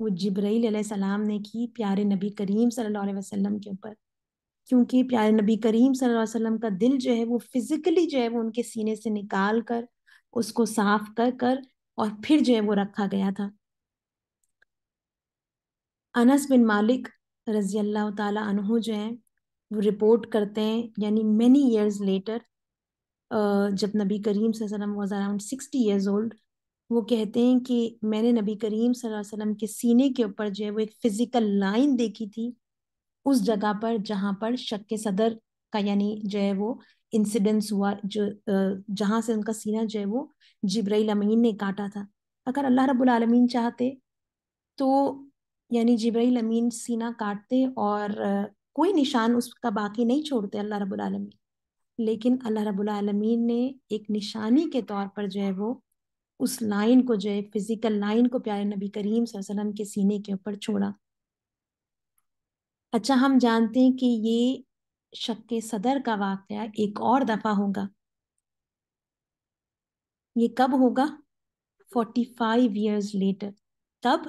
وہ جبرائیل علیہ السلام نے کی پیارے نبی کریم صلی اللہ علیہ وسلم کے اوپر، کیونکہ پیارے نبی کریم صلی اللہ علیہ وسلم کا دل جو ہے وہ فزیکلی جو ہے وہ ان کے سینے سے نکال کر اس کو صاف کر کر اور پھر جو ہے وہ رکھا گیا تھا. انس بن مالک رضی اللہ تعالی عنہ جو ہیں وہ رپورٹ کرتے ہیں، یعنی مینی ایئرز لیٹر جب نبی کریم صلی اللہ علیہ وسلم واز اراؤنڈ 60 ایئرز اولڈ، وہ کہتے ہیں کہ میں نے نبی کریم صلی اللہ علیہ وسلم کے سینے کے اوپر جو ہے وہ ایک فزیکل لائن دیکھی تھی اس جگہ پر جہاں پر شق صدر کا یعنی جو ہے وہ انسیڈنس ہوا، جو جہاں سے ان کا سینہ جو ہے وہ جبرائیل امین نے کاٹا تھا. اگر اللہ رب العالمین چاہتے تو یعنی جبرائیل امین سینہ کاٹتے اور کوئی نشان اس کا باقی نہیں چھوڑتے اللہ رب العالمین، لیکن اللہ رب العالمین نے ایک نشانی کے طور پر جو ہے وہ اس لائن کو جو ہے فزیکل لائن کو پیارے نبی کریم صلی اللہ علیہ وسلم کے سینے کے اوپر چھوڑا. اچھا، ہم جانتے ہیں کہ یہ شق صدر کا واقعہ ایک اور دفعہ ہوگا. یہ کب ہوگا؟ 45 ایئرز لیٹر. تب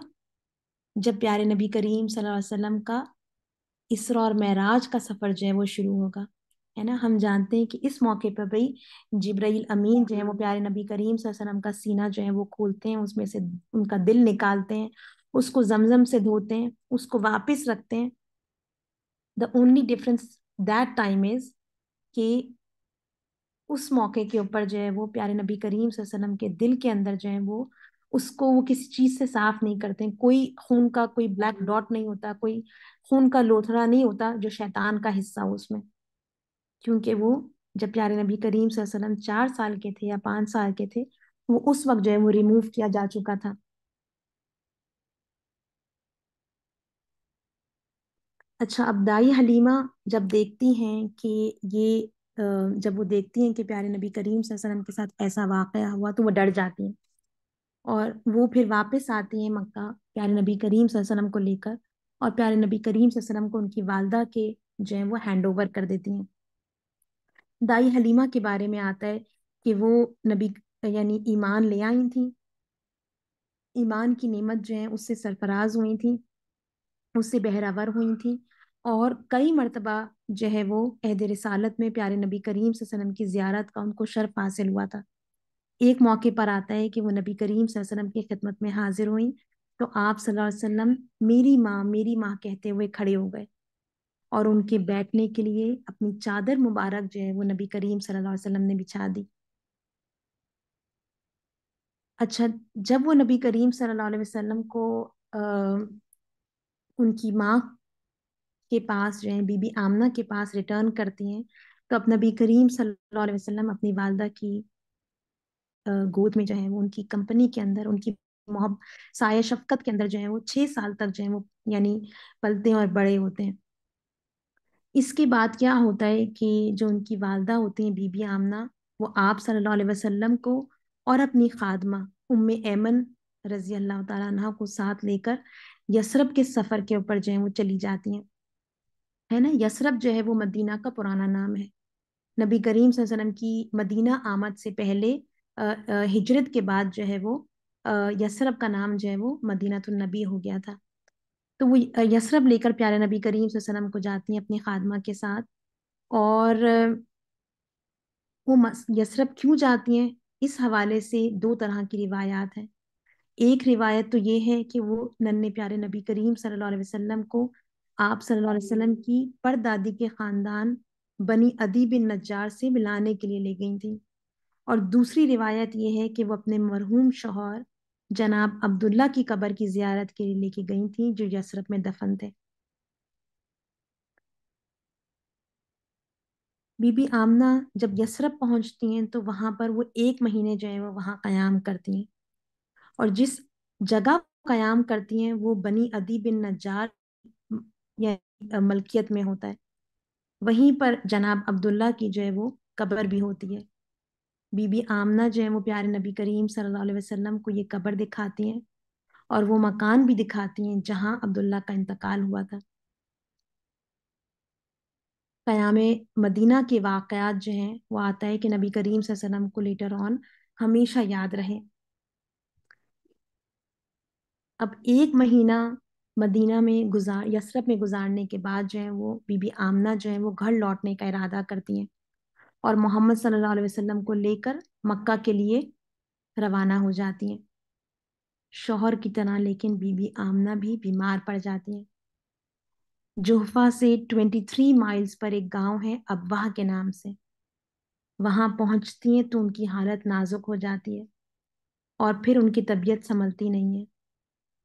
جب پیارے نبی کریم صلی اللہ علیہ وسلم کا اسرا اور معراج کا سفر جو ہے وہ شروع ہوگا، ہے نا. ہم جانتے ہیں کہ اس موقع پر بھائی جبرائیل امین جو ہے وہ پیارے نبی کریم صلی اللہ علیہ وسلم کا سینہ جو ہے وہ کھولتے ہیں، اس میں سے ان کا دل نکالتے ہیں، اس کو زمزم سے دھوتے ہیں، اس کو واپس رکھتے ہیں. The only difference that time is کہ اس موقع کے اوپر جو ہے وہ پیارے نبی کریم صلی اللہ علیہ وسلم کے دل کے اندر جو ہے وہ اس کو وہ کسی چیز سے صاف نہیں کرتے، کوئی خون کا کوئی بلیک ڈاٹ نہیں ہوتا، کوئی خون کا لوتھڑا نہیں ہوتا جو شیطان کا حصہ ہو اس میں، کیونکہ وہ جب پیارے نبی کریم صلی اللہ علیہ وسلم 4 سال کے تھے یا 5 سال کے تھے، وہ اس وقت جو ہے وہ ریموو کیا جا چکا تھا. اچھا، اب دائی حلیمہ جب دیکھتی ہیں کہ یہ جب وہ دیکھتی ہیں کہ پیارے نبی کریم صلی اللہ علیہ وسلم کے ساتھ ایسا واقعہ ہوا تو وہ ڈر جاتی ہیں، اور وہ پھر واپس آتی ہیں مکہ پیارے نبی کریم صلی اللہ علیہ وسلم کو لے کر، اور پیارے نبی کریم صلی اللہ علیہ وسلم کو ان کی والدہ کے جو ہے وہ ہینڈ اوور کر دیتی ہیں. دائی حلیمہ کے بارے میں آتا ہے کہ وہ نبی یعنی ایمان لے آئی تھیں، ایمان کی نعمت جو ہے اس سے سرفراز ہوئی تھیں، اس سے بہرہ ور ہوئی تھیں، اور کئی مرتبہ جو ہے وہ عہد رسالت میں پیارے نبی کریم صلی اللہ علیہ وسلم کی زیارت کا ان کو شرف حاصل ہوا تھا. ایک موقع پر آتا ہے کہ وہ نبی کریم صلی اللہ علیہ وسلم کی خدمت میں حاضر ہوئیں تو آپ صلی اللہ علیہ وسلم میری ماں کہتے ہوئے کھڑے ہو گئے اور ان کے بیٹھنے کے لیے اپنی چادر مبارک جو ہے وہ نبی کریم صلی اللہ علیہ وسلم نے بچھا دی. اچھا، جب وہ نبی کریم صلی اللہ علیہ وسلم کو ان کی ماں کے پاس جو ہے بی بی آمنہ کے پاس ریٹرن کرتی ہیں، تو اب نبی کریم صلی اللہ علیہ وسلم اپنی والدہ کی گود میں جو ہے وہ ان کی کمپنی کے اندر ان کی سایہ شفقت کے اندر جو ہے وہ 6 سال تک جو ہے وہ یعنی پلتے ہیں اور بڑے ہوتے ہیں. اس کے بعد کیا ہوتا ہے کہ جو ان کی والدہ ہوتی ہیں بی بی آمنہ، وہ آپ صلی اللہ علیہ وسلم کو اور اپنی خادمہ ام ایمن رضی اللہ تعالیٰ عنہ کو ساتھ لے کر یثرب کے سفر کے اوپر جو ہے وہ چلی جاتی ہیں، ہے نا. یثرب جو ہے وہ مدینہ کا پرانا نام ہے. نبی کریم صلی اللہ علیہ وسلم کی مدینہ آمد سے پہلے ہجرت کے بعد جو ہے وہ یثرب کا نام جو ہے وہ مدینہ النبی ہو گیا تھا. تو وہ یثرب لے کر پیارے نبی کریم صلی اللہ علیہ وسلم کو جاتی ہیں اپنی خادمہ کے ساتھ، اور وہ یثرب کیوں جاتی ہیں، اس حوالے سے دو طرح کی روایات ہیں۔ ایک روایت تو یہ ہے کہ وہ ننھے پیارے نبی کریم صلی اللہ علیہ وسلم کو آپ صلی اللہ علیہ وسلم کی پردادی کے خاندان بنی عدی بن نجار سے ملانے کے لیے لے گئی تھیں، اور دوسری روایت یہ ہے کہ وہ اپنے مرحوم شوہر جناب عبداللہ کی قبر کی زیارت کے لیے لے کے گئی تھیں جو یثرب میں دفن تھے۔ بی بی آمنہ جب یثرب پہنچتی ہیں تو وہاں پر وہ 1 مہینے جو ہے وہ وہاں قیام کرتی ہیں، اور جس جگہ قیام کرتی ہیں وہ بنی عدی بن نجار یعنی ملکیت میں ہوتا ہے، وہیں پر جناب عبداللہ کی جو ہے وہ قبر بھی ہوتی ہے۔ بی بی آمنہ جو ہے وہ پیارے نبی کریم صلی اللہ علیہ وسلم کو یہ قبر دکھاتی ہیں اور وہ مکان بھی دکھاتی ہیں جہاں عبداللہ کا انتقال ہوا تھا۔ قیام مدینہ کے واقعات جو ہیں وہ آتا ہے کہ نبی کریم صلی اللہ علیہ وسلم کو لیٹر آن ہمیشہ یاد رہے۔ اب 1 مہینہ مدینہ میں یثرب میں گزارنے کے بعد جو ہے وہ بی بی آمنہ جو ہے وہ گھر لوٹنے کا ارادہ کرتی ہیں اور محمد صلی اللہ علیہ وسلم کو لے کر مکہ کے لیے روانہ ہو جاتی ہیں۔ شوہر کی طرح لیکن بی بی آمنہ بھی بیمار پڑ جاتی ہیں۔ جوحفہ سے 23 مائلز پر ایک گاؤں ہے ابواہ کے نام سے، وہاں پہنچتی ہیں تو ان کی حالت نازک ہو جاتی ہے اور پھر ان کی طبیعت سنبھلتی نہیں ہے،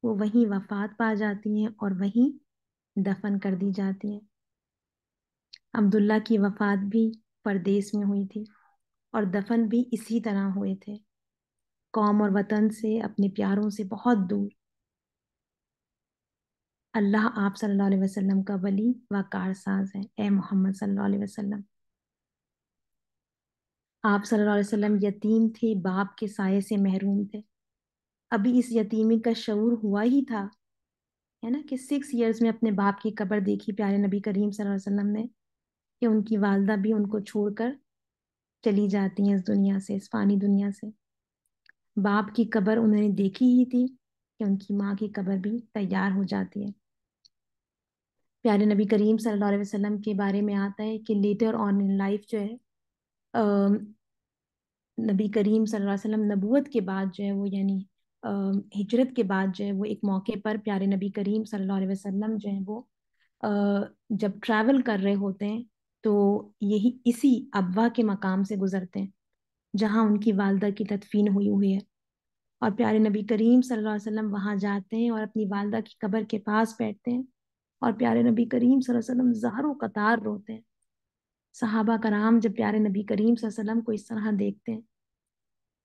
وہ وہیں وفات پا جاتی ہیں اور وہیں دفن کر دی جاتی ہیں۔ عبداللہ کی وفات بھی پردیس میں ہوئی تھی اور دفن بھی اسی طرح ہوئے تھے، قوم اور وطن سے، اپنے پیاروں سے بہت دور۔ اللہ آپ صلی اللہ علیہ وسلم کا ولی و کارساز ہے، اے محمد صلی اللہ علیہ وسلم۔ آپ صلی اللہ علیہ وسلم یتیم تھے، باپ کے سائے سے محروم تھے، ابھی اس یتیمی کا شعور ہوا ہی تھا، ہے نا، کہ 6 ایئرز میں اپنے باپ کی قبر دیکھی پیارے نبی کریم صلی اللہ علیہ وسلم نے کہ ان کی والدہ بھی ان کو چھوڑ کر چلی جاتی ہیں اس دنیا سے، اس فانی دنیا سے۔ باپ کی قبر انہوں نے دیکھی ہی تھی کہ ان کی ماں کی قبر بھی تیار ہو جاتی ہے۔ پیارے نبی کریم صلی اللہ علیہ وسلم کے بارے میں آتا ہے کہ لیٹر آن ان لائف جو ہے نبی کریم صلی اللہ علیہ وسلم نبوت کے بعد جو ہے وہ یعنی ہجرت کے بعد جو ہے وہ ایک موقع پر پیارے نبی کریم صلی اللہ علیہ وسلم جو ہے وہ جب ٹریول کر رہے ہوتے ہیں تو یہی اسی ابوا کے مقام سے گزرتے ہیں جہاں ان کی والدہ کی تدفین ہوئی ہے، اور پیارے نبی کریم صلی اللہ علیہ وسلم وہاں جاتے ہیں اور اپنی والدہ کی قبر کے پاس بیٹھتے ہیں، اور پیارے نبی کریم صلی اللہ علیہ وسلم زہر و قطار روتے ہیں۔ صحابہ کرام جب پیارے نبی کریم صلی اللہ علیہ وسلم کو اس طرح دیکھتے ہیں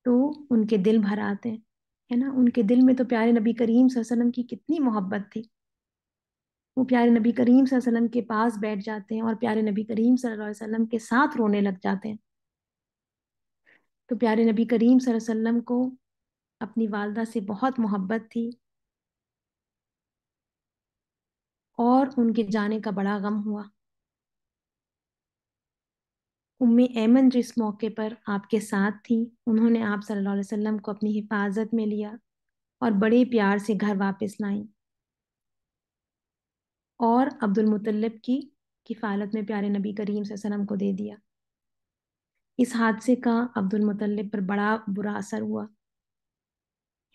تو ان کے دل بھر آتے ہیں، ہے نا، ان کے دل میں تو پیارے نبی کریم صلی اللہ علیہ وسلم کی کتنی محبت تھی۔ وہ پیارے نبی کریم صلی اللہ علیہ وسلم کے پاس بیٹھ جاتے ہیں اور پیارے نبی کریم صلی اللہ علیہ وسلم کے ساتھ رونے لگ جاتے ہیں۔ تو پیارے نبی کریم صلی اللہ علیہ وسلم کو اپنی والدہ سے بہت محبت تھی اور ان کے جانے کا بڑا غم ہوا۔ ایمن جو اس موقع پر آپ کے ساتھ تھی، انہوں نے آپ صلی اللہ علیہ وسلم کو اپنی حفاظت میں لیا اور بڑے پیار سے گھر واپس لائیں، اور عبد المطلب کی کفالت میں پیارے نبی کریم صلی اللہ علیہ وسلم کو دے دیا۔ اس حادثے کا عبد المطلب پر بڑا برا اثر ہوا،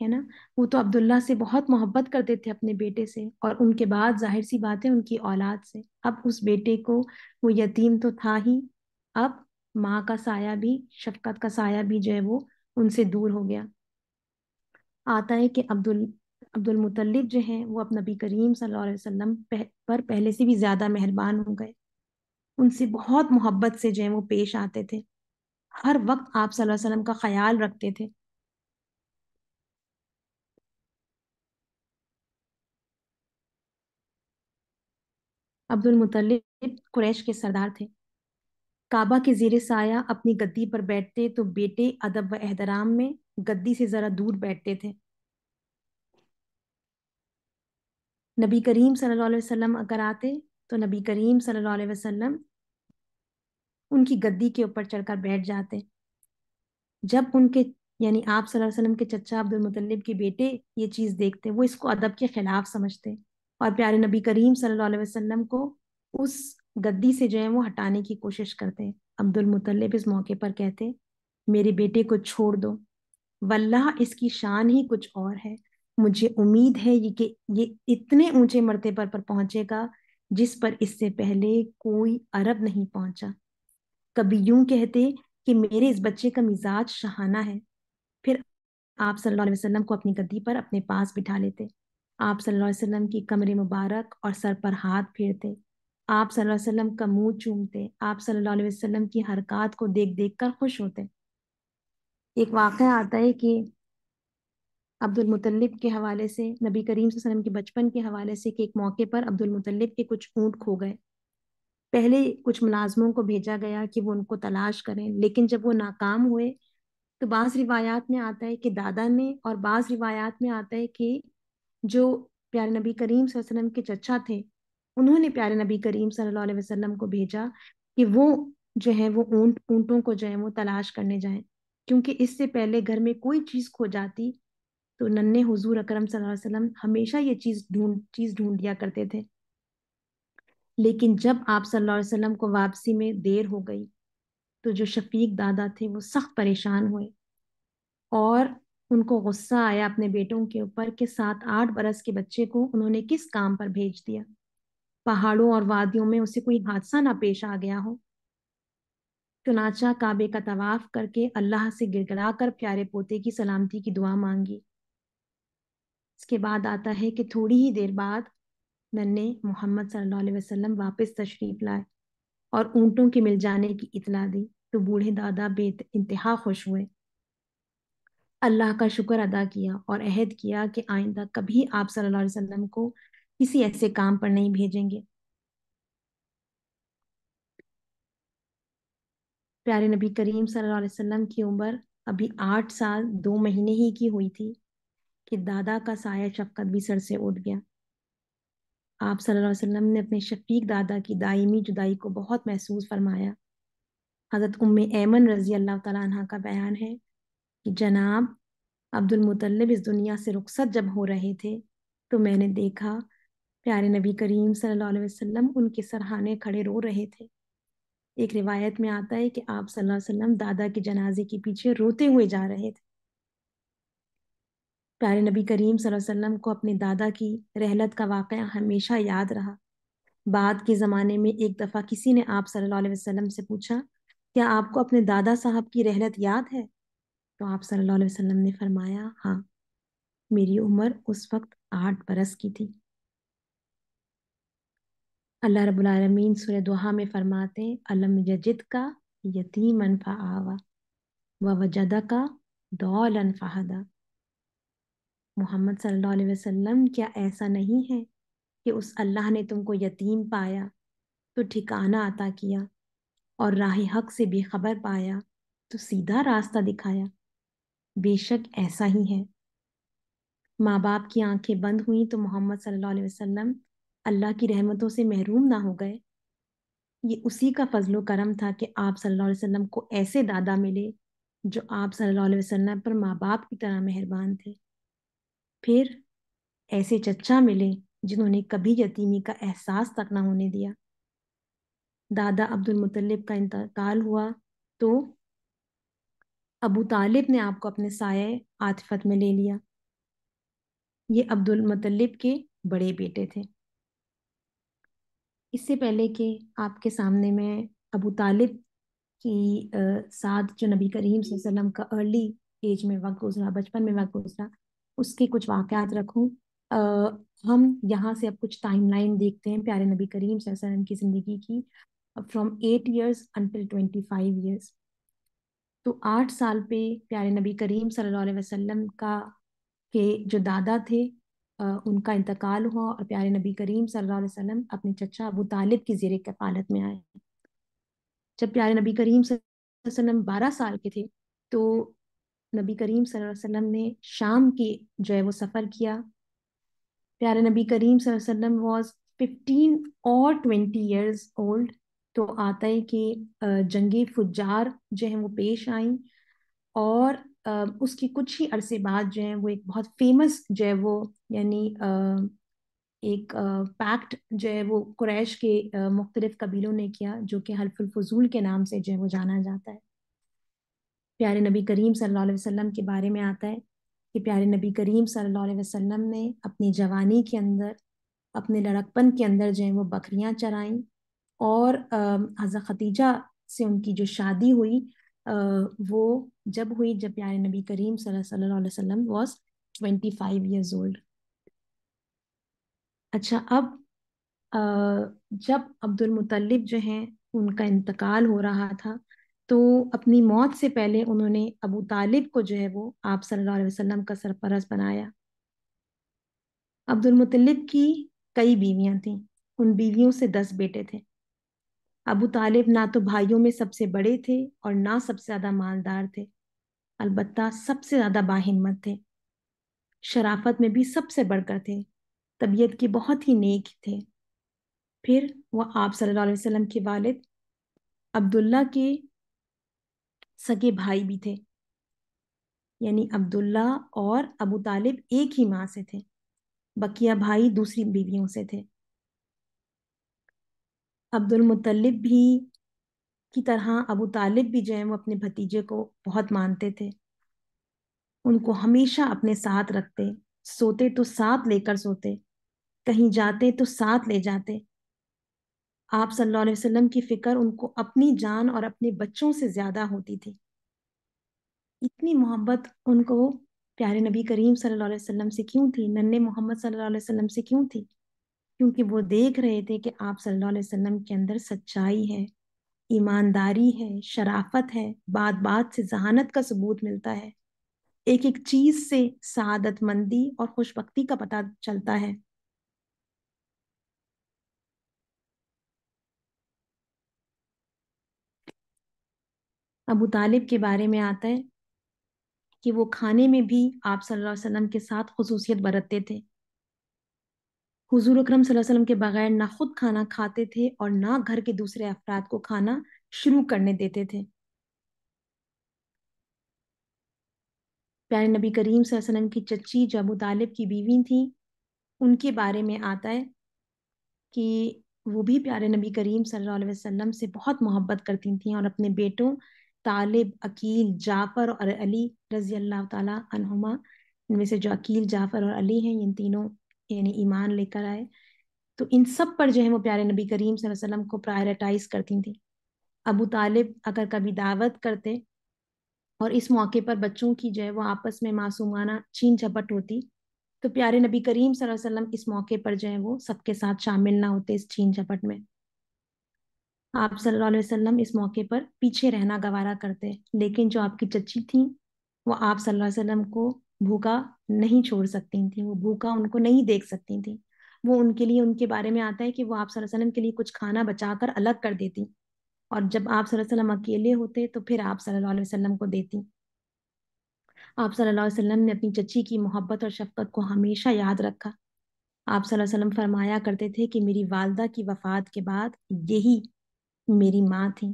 ہے نا، وہ تو عبداللہ سے بہت محبت کرتے تھے اپنے بیٹے سے، اور ان کے بعد ظاہر سی بات ہے ان کی اولاد سے، اب اس بیٹے کو، وہ یتیم تو تھا ہی، اب ماں کا سایہ بھی، شفقت کا سایہ بھی جو ہے وہ ان سے دور ہو گیا۔ آتا ہے کہ عبد المطلب جو ہیں وہ اب نبی کریم صلی اللہ علیہ وسلم پر پہلے سے بھی زیادہ مہربان ہو گئے، ان سے بہت محبت سے جو ہے وہ پیش آتے تھے، ہر وقت آپ صلی اللہ علیہ وسلم کا خیال رکھتے تھے۔ عبد المطلب قریش کے سردار تھے، کعبہ کے زیر سایہ اپنی گدی پر بیٹھتے تو بیٹے ادب و احترام میں گدی سے ذرا دور بیٹھتے تھے۔ نبی کریم صلی اللہ علیہ وسلم اگر آتے تو نبی کریم صلی اللہ علیہ وسلم ان کی گدی کے اوپر چڑھ کر بیٹھ جاتے۔ جب ان کے یعنی آپ صلی اللہ علیہ وسلم کے چچا عبد المطلب کے بیٹے یہ چیز دیکھتے، وہ اس کو ادب کے خلاف سمجھتے اور پیارے نبی کریم صلی اللہ علیہ وسلم کو اس گدی سے جو ہے وہ ہٹانے کی کوشش کرتے. عبد المطلب اس موقع پر کہتے میرے بیٹے کو چھوڑ دو، واللہ اس کی شان ہی کچھ اور ہے. مجھے امید ہے یہ کہ یہ اتنے اونچے مرتبے پر پہنچے گا جس پر اس سے پہلے کوئی عرب نہیں پہنچا. کبھی یوں کہتے کہ میرے اس بچے کا مزاج شہانہ ہے، پھر آپ صلی اللہ علیہ وسلم کو اپنی گدی پر اپنے پاس بٹھا لیتے. آپ صلی اللہ علیہ وسلم کی کمر مبارک اور سر پر ہاتھ پھیرتے. آپ صلی اللہ علیہ وسلم کا منہ چومتے. آپ صلی اللہ علیہ وسلم کی حرکات کو دیکھ دیکھ کر خوش ہوتے. ایک واقعہ آتا ہے کہ عبد المطلب کے حوالے سے، نبی کریم صلی اللہ علیہ وسلم کے بچپن کے حوالے سے، کہ ایک موقع پر عبد المطلب کے کچھ اونٹ کھو گئے. پہلے کچھ ملازموں کو بھیجا گیا کہ وہ ان کو تلاش کریں، لیکن جب وہ ناکام ہوئے تو بعض روایات میں آتا ہے کہ دادا نے، اور بعض روایات میں آتا ہے کہ جو پیارے نبی کریم صلی اللہ علیہ وسلم کے چچا تھے انہوں نے پیارے نبی کریم صلی اللہ علیہ وسلم کو بھیجا کہ وہ جو ہے وہ اونٹوں کو جو ہے وہ تلاش کرنے جائیں، کیونکہ اس سے پہلے گھر میں کوئی چیز کھو جاتی تو ننھے حضور اکرم صلی اللہ علیہ وسلم ہمیشہ یہ چیز ڈھونڈ لیا کرتے تھے. لیکن جب آپ صلی اللہ علیہ وسلم کو واپسی میں دیر ہو گئی تو جو شفیق دادا تھے وہ سخت پریشان ہوئے اور ان کو غصہ آیا اپنے بیٹوں کے اوپر کہ 7-8 برس کے بچے کو انہوں نے کس کام پر بھیج دیا. پہاڑوں اور وادیوں میں اسے کوئی حادثہ نہ پیش آ گیا ہو. چنانچہ کعبے کا طواف کر کے اللہ سے گر گڑا کر پیارے پوتے کی سلامتی کی دعا مانگی. اس کے بعد آتا ہے کہ تھوڑی ہی دیر بعد ننھے محمد صلی اللہ علیہ وسلم واپس تشریف لائے اور اونٹوں کے مل جانے کی اطلاع دی تو بوڑھے دادا بے انتہا خوش ہوئے. اللہ کا شکر ادا کیا اور عہد کیا کہ آئندہ کبھی آپ صلی اللہ علیہ وسلم کو کسی ایسے کام پر نہیں بھیجیں گے. پیارے نبی کریم صلی اللہ علیہ وسلم کی عمر ابھی 8 سال 2 مہینے ہی کی ہوئی تھی کہ دادا کا سایہ شفقت بھی سر سے اٹھ گیا. آپ صلی اللہ علیہ وسلم نے اپنے شفیق دادا کی دائمی جدائی کو بہت محسوس فرمایا. حضرت ایمن رضی اللہ تعالیٰ عنہ کا بیان ہے کہ جناب عبد المطلب اس دنیا سے رخصت جب ہو رہے تھے تو میں نے دیکھا پیارے نبی کریم صلی اللہ علیہ وسلم ان کے سرہانے کھڑے رو رہے تھے. ایک روایت میں آتا ہے کہ آپ صلی اللہ علیہ وسلم دادا کے جنازے کے پیچھے روتے ہوئے جا رہے تھے. پیارے نبی کریم صلی اللہ علیہ وسلم کو اپنے دادا کی رحلت کا واقعہ ہمیشہ یاد رہا. بعد کے زمانے میں ایک دفعہ کسی نے آپ صلی اللہ علیہ وسلم سے پوچھا کیا آپ کو اپنے دادا صاحب کی رحلت یاد ہے؟ تو آپ صلی اللہ علیہ وسلم نے فرمایا ہاں، میری عمر اس وقت 8 برس کی تھی. اللہ رب العالمین سورہ دوحہ میں فرماتے ہیں الم یجد کا یتیما فآویٰ ووجدک ضالا فہدیٰ. محمد صلی اللہ علیہ وسلم کیا ایسا نہیں ہے کہ اس اللہ نے تم کو یتیم پایا تو ٹھکانہ عطا کیا، اور راہ حق سے بے خبر پایا تو سیدھا راستہ دکھایا؟ بے شک ایسا ہی ہے. ماں باپ کی آنکھیں بند ہوئیں تو محمد صلی اللہ علیہ وسلم اللہ کی رحمتوں سے محروم نہ ہو گئے. یہ اسی کا فضل و کرم تھا کہ آپ صلی اللہ علیہ وسلم کو ایسے دادا ملے جو آپ صلی اللہ علیہ وسلم پر ماں باپ کی طرح مہربان تھے. پھر ایسے چچا ملے جنہوں نے کبھی یتیمی کا احساس تک نہ ہونے دیا. دادا عبد المطلب کا انتقال ہوا تو ابو طالب نے آپ کو اپنے سایہ عاطفت میں لے لیا. یہ عبد المطلب کے بڑے بیٹے تھے. اس سے پہلے کہ آپ کے سامنے میں ابو طالب کی ساتھ جو نبی کریم صلی اللہ علیہ وسلم کا ارلی ایج میں وقت گزرا، بچپن میں وقت گزرا، اس کے کچھ واقعات رکھوں. ہم یہاں سے اب کچھ ٹائم لائن دیکھتے ہیں پیارے نبی کریم صلی اللہ علیہ وسلم کی زندگی کی فرام 8 years until 25 years. تو 8 سال پہ پیارے نبی کریم صلی اللہ علیہ وسلم کا کہ جو دادا تھے ان کا انتقال ہوا اور پیارے نبی کریم صلی اللہ علیہ وسلم اپنے چچا ابو طالب کی زیر کفالت میں آئے. جب پیارے نبی کریم صلی اللہ علیہ وسلم 12 سال کے تھے تو نبی کریم صلی اللہ علیہ وسلم نے شام کی جو ہے وہ سفر کیا. پیارے نبی کریم صلی اللہ علیہ وسلم واز 15 اور 20 years old. تو آتا ہے کہ جنگ فجار جو ہیں وہ پیش آئیں اور اس کی کچھ ہی عرصے بعد جو ہے وہ ایک بہت فیمس جو ہے وہ یعنی ایک پیکٹ جو ہے وہ قریش کے مختلف قبیلوں نے کیا، جو کہ حلف الفضول کے نام سے جو ہے وہ جانا جاتا ہے۔ پیارے نبی کریم صلی اللہ علیہ وسلم کے بارے میں آتا ہے کہ پیارے نبی کریم صلی اللہ علیہ وسلم نے اپنی جوانی کے اندر، اپنے لڑکپن کے اندر جو ہے وہ بکریاں چرائیں، اور حضرت ختیجہ سے ان کی جو شادی ہوئی وہ جب ہوئی جب پیارے نبی کریم صلی اللہ علیہ وسلم واز 25 years old۔ اچھا، اب جب عبد المطلب جو ہیں ان کا انتقال ہو رہا تھا، تو اپنی موت سے پہلے انہوں نے ابو طالب کو جو ہے وہ آپ صلی اللہ علیہ وسلم کا سرپرست بنایا۔ عبد المطلب کی کئی بیویاں تھیں، ان بیویوں سے 10 بیٹے تھے۔ ابو طالب نہ تو بھائیوں میں سب سے بڑے تھے اور نہ سب سے زیادہ مالدار تھے، البتہ سب سے زیادہ باہمت تھے، شرافت میں بھی سب سے بڑھ کر تھے، طبیعت کی بہت ہی نیک تھے۔ پھر وہ آپ صلی اللہ علیہ وسلم کے والد عبداللہ کے سگے بھائی بھی تھے، یعنی عبداللہ اور ابو طالب ایک ہی ماں سے تھے، بقیہ بھائی دوسری بیویوں سے تھے۔ عبد المطلب بھی کی طرح ابو طالب بھی جو ہے وہ اپنے بھتیجے کو بہت مانتے تھے، ان کو ہمیشہ اپنے ساتھ رکھتے، سوتے تو ساتھ لے کر سوتے، کہیں جاتے تو ساتھ لے جاتے۔ آپ صلی اللہ علیہ وسلم کی فکر ان کو اپنی جان اور اپنے بچوں سے زیادہ ہوتی تھی۔ اتنی محبت ان کو پیارے نبی کریم صلی اللہ علیہ وسلم سے کیوں تھی، ننھے محمد صلی اللہ علیہ وسلم سے کیوں تھی؟ کیونکہ وہ دیکھ رہے تھے کہ آپ صلی اللہ علیہ وسلم کے اندر سچائی ہے، ایمانداری ہے، شرافت ہے، بات بات سے ذہانت کا ثبوت ملتا ہے، ایک ایک چیز سے سعادت مندی اور خوش بختی کا پتہ چلتا ہے۔ ابو طالب کے بارے میں آتا ہے کہ وہ کھانے میں بھی آپ صلی اللہ علیہ وسلم کے ساتھ خصوصیت برتتے تھے۔ حضور اکرم صلی اللہ علیہ وسلم کے بغیر نہ خود کھانا کھاتے تھے اور نہ گھر کے دوسرے افراد کو کھانا شروع کرنے دیتے تھے۔ پیارے نبی کریم صلی اللہ علیہ وسلم کی چچی جو ابو طالب کی بیوی تھی، ان کے بارے میں آتا ہے کہ وہ بھی پیارے نبی کریم صلی اللہ علیہ وسلم سے بہت محبت کرتی تھیں، اور اپنے بیٹوں طالب، عقیل، جعفر اور علی رضی اللہ تعالیٰ عنہما، ان میں سے جو عقیل، جعفر اور علی ہیں، ان تینوں یعنی ایمان لے کر آئے، تو ان سب پر جو ہے وہ پیارے نبی کریم صلی اللہ علیہ وسلم کو پرائرٹائز کرتی تھیں۔ ابو طالب اگر کبھی دعوت کرتے اور اس موقع پر بچوں کی جو ہے وہ آپس میں معصومانہ چھین جھپٹ ہوتی، تو پیارے نبی کریم صلی اللہ علیہ وسلم اس موقع پر جو ہے وہ سب کے ساتھ شامل نہ ہوتے اس چھین جھپٹ میں۔ آپ صلی اللہ علیہ وسلم اس موقع پر پیچھے رہنا گوارا کرتے، لیکن جو آپ کی چچی تھیں وہ آپ صلی اللہ علیہ وسلم کو بھوکا نہیں چھوڑ سکتی تھیں، وہ بھوکا ان کو نہیں دیکھ سکتی تھیں۔ وہ ان کے لیے، ان کے بارے میں آتا ہے کہ وہ آپ صلی اللہ علیہ وسلم کے لیے کچھ کھانا بچا کر الگ کر دیتی، اور جب آپ صلی اللہ علیہ وسلم اکیلے ہوتے تو پھر آپ صلی اللہ علیہ وسلم کو دیتی۔ آپ صلی اللہ علیہ وسلم نے اپنی چچی کی محبت اور شفقت کو ہمیشہ یاد رکھا۔ آپ صلی اللہ علیہ وسلم فرمایا کرتے تھے کہ میری والدہ کی وفات کے بعد یہی میری ماں تھی۔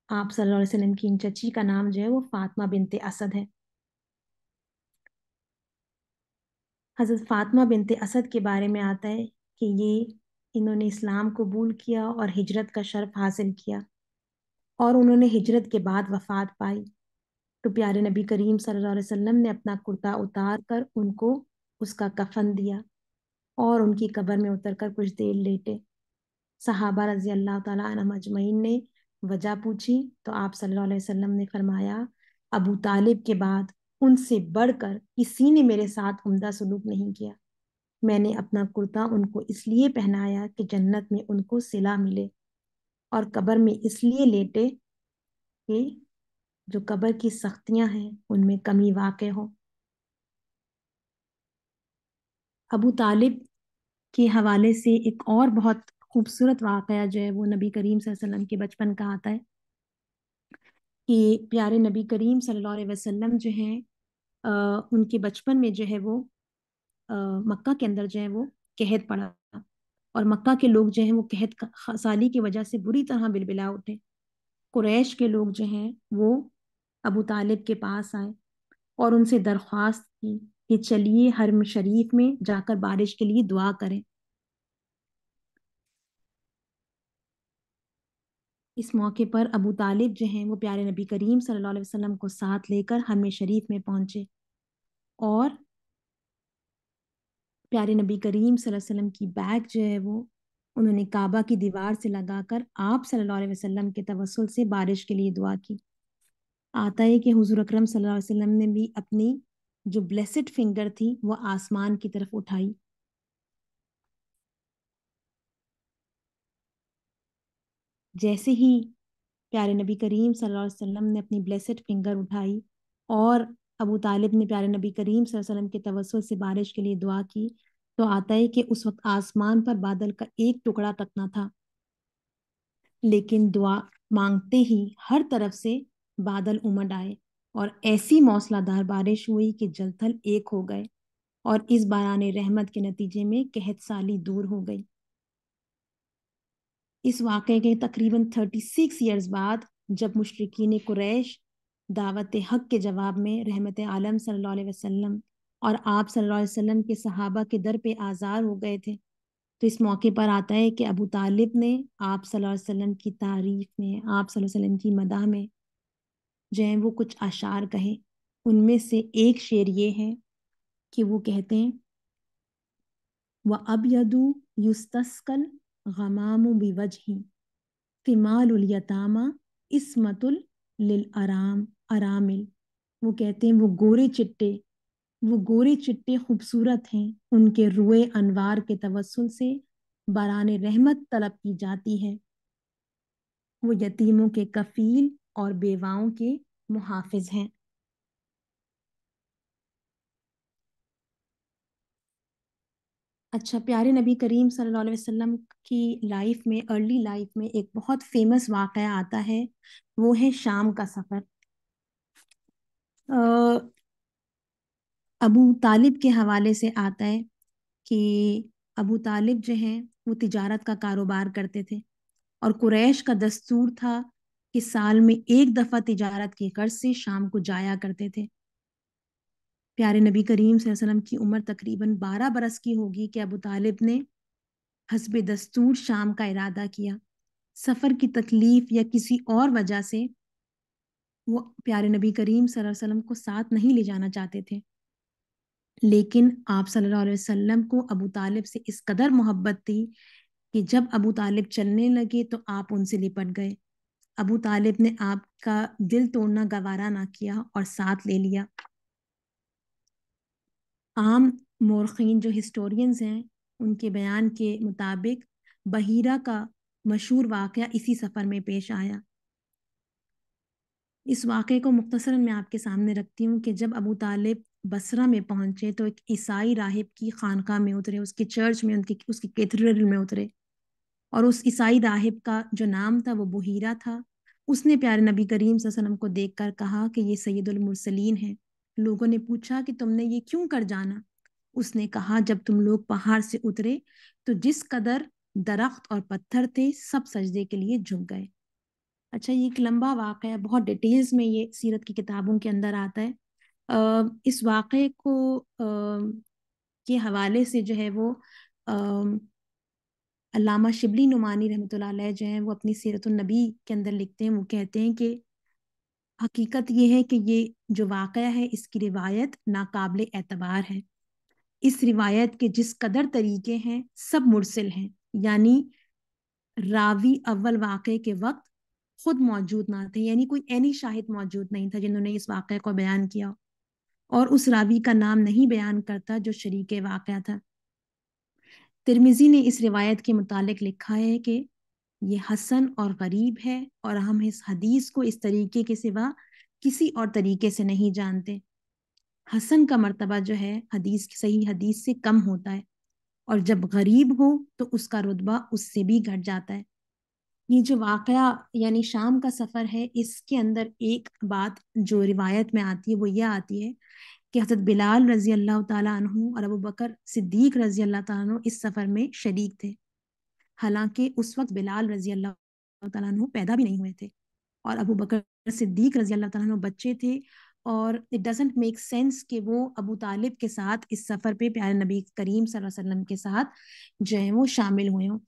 آپ صلی اللہ علیہ وسلم کی ان چچی کا نام جو ہے وہ فاطمہ بنت اسد ہے۔ حضرت فاطمہ بنت اسد کے بارے میں آتا ہے کہ انہوں نے اسلام قبول کیا اور ہجرت کا شرف حاصل کیا، اور انہوں نے ہجرت کے بعد وفات پائی، تو پیارے نبی کریم صلی اللہ علیہ وسلم نے اپنا کرتا اتار کر ان کو اس کا کفن دیا اور ان کی قبر میں اتر کر کچھ دیر لیٹے۔ صحابہ رضی اللہ تعالیٰ عنہم اجمعین نے وجہ پوچھی تو آپ صلی اللہ علیہ وسلم نے فرمایا، ابو طالب کے بعد ان سے بڑھ کر کسی نے میرے ساتھ عمدہ سلوک نہیں کیا۔ میں نے اپنا کرتا ان کو اس لیے پہنایا کہ جنت میں ان کو صلہ ملے، اور قبر میں اس لیے لیٹے کہ جو قبر کی سختیاں ہیں ان میں کمی واقع ہو۔ ابو طالب کے حوالے سے ایک اور بہت خوبصورت واقعہ جو ہے وہ نبی کریم صلی اللہ علیہ وسلم کے بچپن کا آتا ہے کہ پیارے نبی کریم صلی اللہ علیہ وسلم جو ہیں ان کے بچپن میں جو ہے وہ مکہ کے اندر جو ہے وہ قحط پڑا، اور مکہ کے لوگ جو ہیں وہ قحط سالی کی وجہ سے بری طرح بلبلا اٹھے۔ قریش کے لوگ جو ہیں وہ ابو طالب کے پاس آئے اور ان سے درخواست کی کہ چلیے حرم شریف میں جا کر بارش کے لیے دعا کریں۔ اس موقع پر ابو طالب جو ہیں وہ پیارے نبی کریم صلی اللہ علیہ وسلم کو ساتھ لے کر حرم شریف میں پہنچے، اور پیارے نبی کریم صلی اللہ علیہ وسلم کی بیگ جو ہے وہ انہوں نے کعبہ کی دیوار سے لگا کر آپ صلی اللہ علیہ وسلم کے توسل سے بارش کے لیے دعا کی۔ آتا ہے کہ حضور اکرم صلی اللہ علیہ وسلم نے بھی اپنی جو بلیسڈ فنگر تھی وہ آسمان کی طرف اٹھائی۔ جیسے ہی پیارے نبی کریم صلی اللہ علیہ وسلم نے اپنی بلیسڈ فنگر اٹھائی اور ابو طالب نے پیارے نبی کریم صلی اللہ علیہ وسلم کے توسل سے بارش کے لیے دعا کی، تو آتا ہے کہ اس وقت آسمان پر بادل کا ایک ٹکڑا تک نہ تھا، لیکن دعا مانگتے ہی ہر طرف سے بادل امڈ آئے اور ایسی موسلا دار بارش ہوئی کہ جل تھل ایک ہو گئے، اور اس باران رحمت کے نتیجے میں قحط سالی دور ہو گئی۔ اس واقعے کے تقریباً 36 ایئرز بعد جب مشرکین قریش دعوت حق کے جواب میں رحمت عالم صلی اللہ علیہ وسلم اور آپ صلی اللہ علیہ وسلم کے صحابہ کے در پہ آزار ہو گئے تھے، تو اس موقع پر آتا ہے کہ ابو طالب نے آپ صلی اللہ علیہ وسلم کی تعریف میں، آپ صلی اللہ علیہ وسلم کی مدح میں جو ہیں وہ کچھ اشعار کہے۔ ان میں سے ایک شعر یہ ہے کہ وہ کہتے ہیں وَأَبْيَضُ يُسْتَسْقَى الْغَمَامُ بِوَجْهِ فِمَالُ الْيَتَامَى عِصْمَةٌ لِلْأَرَامِلِ۔ وہ کہتے ہیں وہ گورے چٹے خوبصورت ہیں، ان کے روئے انوار کے توسل سے باران رحمت طلب کی جاتی ہے، وہ یتیموں کے کفیل اور بیواؤں کے محافظ ہیں۔ اچھا، پیارے نبی کریم صلی اللہ علیہ وسلم کی لائف میں، ارلی لائف میں ایک بہت فیمس واقعہ آتا ہے، وہ ہے شام کا سفر۔ ابو طالب کے حوالے سے آتا ہے کہ ابو طالب جو ہیں وہ تجارت کا کاروبار کرتے تھے، اور قریش کا دستور تھا کہ سال میں ایک دفعہ تجارت کی غرض سے شام کو جایا کرتے تھے۔ پیارے نبی کریم صلی اللہ علیہ وسلم کی عمر تقریباً 12 برس کی ہوگی کہ ابو طالب نے حسب دستور شام کا ارادہ کیا۔ سفر کی تکلیف یا کسی اور وجہ سے وہ پیارے نبی کریم صلی اللہ علیہ وسلم کو ساتھ نہیں لے جانا چاہتے تھے، لیکن آپ صلی اللہ علیہ وسلم کو ابو طالب سے اس قدر محبت تھی کہ جب ابو طالب چلنے لگے تو آپ ان سے لپٹ گئے۔ ابو طالب نے آپ کا دل توڑنا گوارا نہ کیا اور ساتھ لے لیا۔ عام مورخین جو ہسٹورینز ہیں ان کے بیان کے مطابق بحیرہ کا مشہور واقعہ اسی سفر میں پیش آیا۔ اس واقعے کو مختصراً میں آپ کے سامنے رکھتی ہوں کہ جب ابو طالب بصرہ میں پہنچے تو ایک عیسائی راہب کی خانقاہ میں اترے، اس کے چرچ میں، اس کی کیتھیڈرل میں اترے، اور اس عیسائی راہب کا جو نام تھا وہ بحیرہ تھا۔ اس نے پیارے نبی کریم صلی اللہ علیہ وسلم کو دیکھ کر کہا کہ یہ سید المرسلین ہیں۔ لوگوں نے پوچھا کہ تم نے یہ کیوں کر جانا؟ اس نے کہا جب تم لوگ پہاڑ سے اترے تو جس قدر درخت اور پتھر تھے سب سجدے کے لیے جھک گئے۔ اچھا، یہ ایک لمبا واقعہ ہے، بہت ڈیٹیلز میں یہ سیرت کی کتابوں کے اندر آتا ہے۔ اس واقعے کو کے حوالے سے جو ہے وہ علامہ شبلی نعمانی رحمۃ اللہ علیہ جو ہیں وہ اپنی سیرت النبی کے اندر لکھتے ہیں، وہ کہتے ہیں کہ حقیقت یہ ہے کہ یہ جو واقعہ ہے اس کی روایت ناقابل اعتبار ہے۔ اس روایت کے جس قدر طریقے ہیں سب مرسل ہیں، یعنی راوی اول واقعے کے وقت خود موجود نہ تھے، یعنی کوئی عینی شاہد موجود نہیں تھا جنہوں نے اس واقعے کو بیان کیا، اور اس راوی کا نام نہیں بیان کرتا جو شریک واقعہ تھا۔ ترمذی نے اس روایت کے متعلق لکھا ہے کہ یہ حسن اور غریب ہے، اور ہم اس حدیث کو اس طریقے کے سوا کسی اور طریقے سے نہیں جانتے۔ حسن کا مرتبہ جو ہے صحیح حدیث سے کم ہوتا ہے، اور جب غریب ہو تو اس کا رتبہ اس سے بھی گھٹ جاتا ہے۔ یہ جو واقعہ یعنی شام کا سفر ہے، اس کے اندر ایک بات جو روایت میں آتی ہے وہ یہ آتی ہے کہ حضرت بلال رضی اللہ تعالیٰ عنہ اور ابو بکر صدیق رضی اللہ تعالیٰ عنہ اس سفر میں شریک تھے، حالانکہ اس وقت بلال رضی اللہ تعالیٰ عنہ پیدا بھی نہیں ہوئے تھے، اور ابو بکر صدیق رضی اللہ تعالیٰ عنہ بچے تھے، اور اٹ ڈزنٹ میک سینس کہ وہ ابو طالب کے ساتھ اس سفر پہ پیارے نبی کریم صلی اللہ علیہ وسلم کے ساتھ جو ہے وہ شامل ہوئے ہوں۔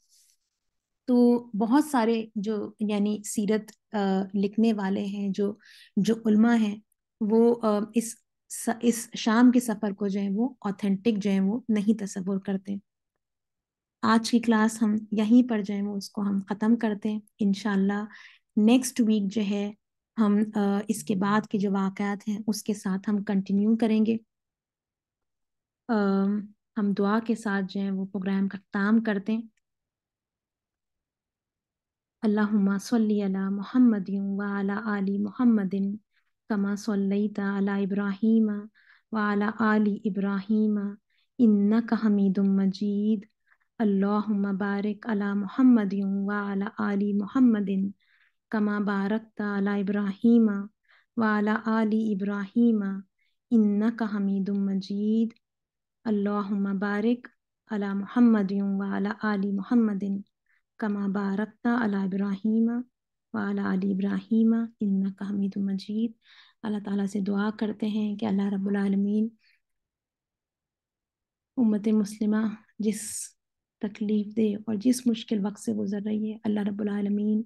تو بہت سارے جو یعنی سیرت لکھنے والے ہیں، جو علماء ہیں، وہ اس شام کے سفر کو جو ہے وہ آتھینٹک جو ہے وہ نہیں تصور کرتے۔ آج کی کلاس ہم یہیں پر جو ہے وہ اس کو ہم ختم کرتے ہیں۔ انشاءاللہ نیکسٹ ویک جو ہے ہم اس کے بعد کے جو واقعات ہیں اس کے ساتھ ہم کنٹینیو کریں گے۔ ہم دعا کے ساتھ جو ہے وہ پروگرام کا اختتام کرتے ہیں۔ اللہم صلی علی محمد وعلی آل محمد کما صلیت علی ابراہیم وعلی آل ابراہیم انک حمید مجید۔ اللہم بارک علی محمد وعلی آل محمد کما بارکت علی ابراہیم وعلی آل ابراہیم انک حمید مجید۔ اللہم بارک علی محمد وعلی آل محمد کما بارکت علی ابراہیم وعلی آل ابراہیم انک حمید مجید۔ اللہ تعالیٰ سے دعا کرتے ہیں کہ اللہ رب العالمین امت مسلمہ جس تکلیف دہ اور جس مشکل وقت سے گزر رہی ہے، اللہ رب العالمین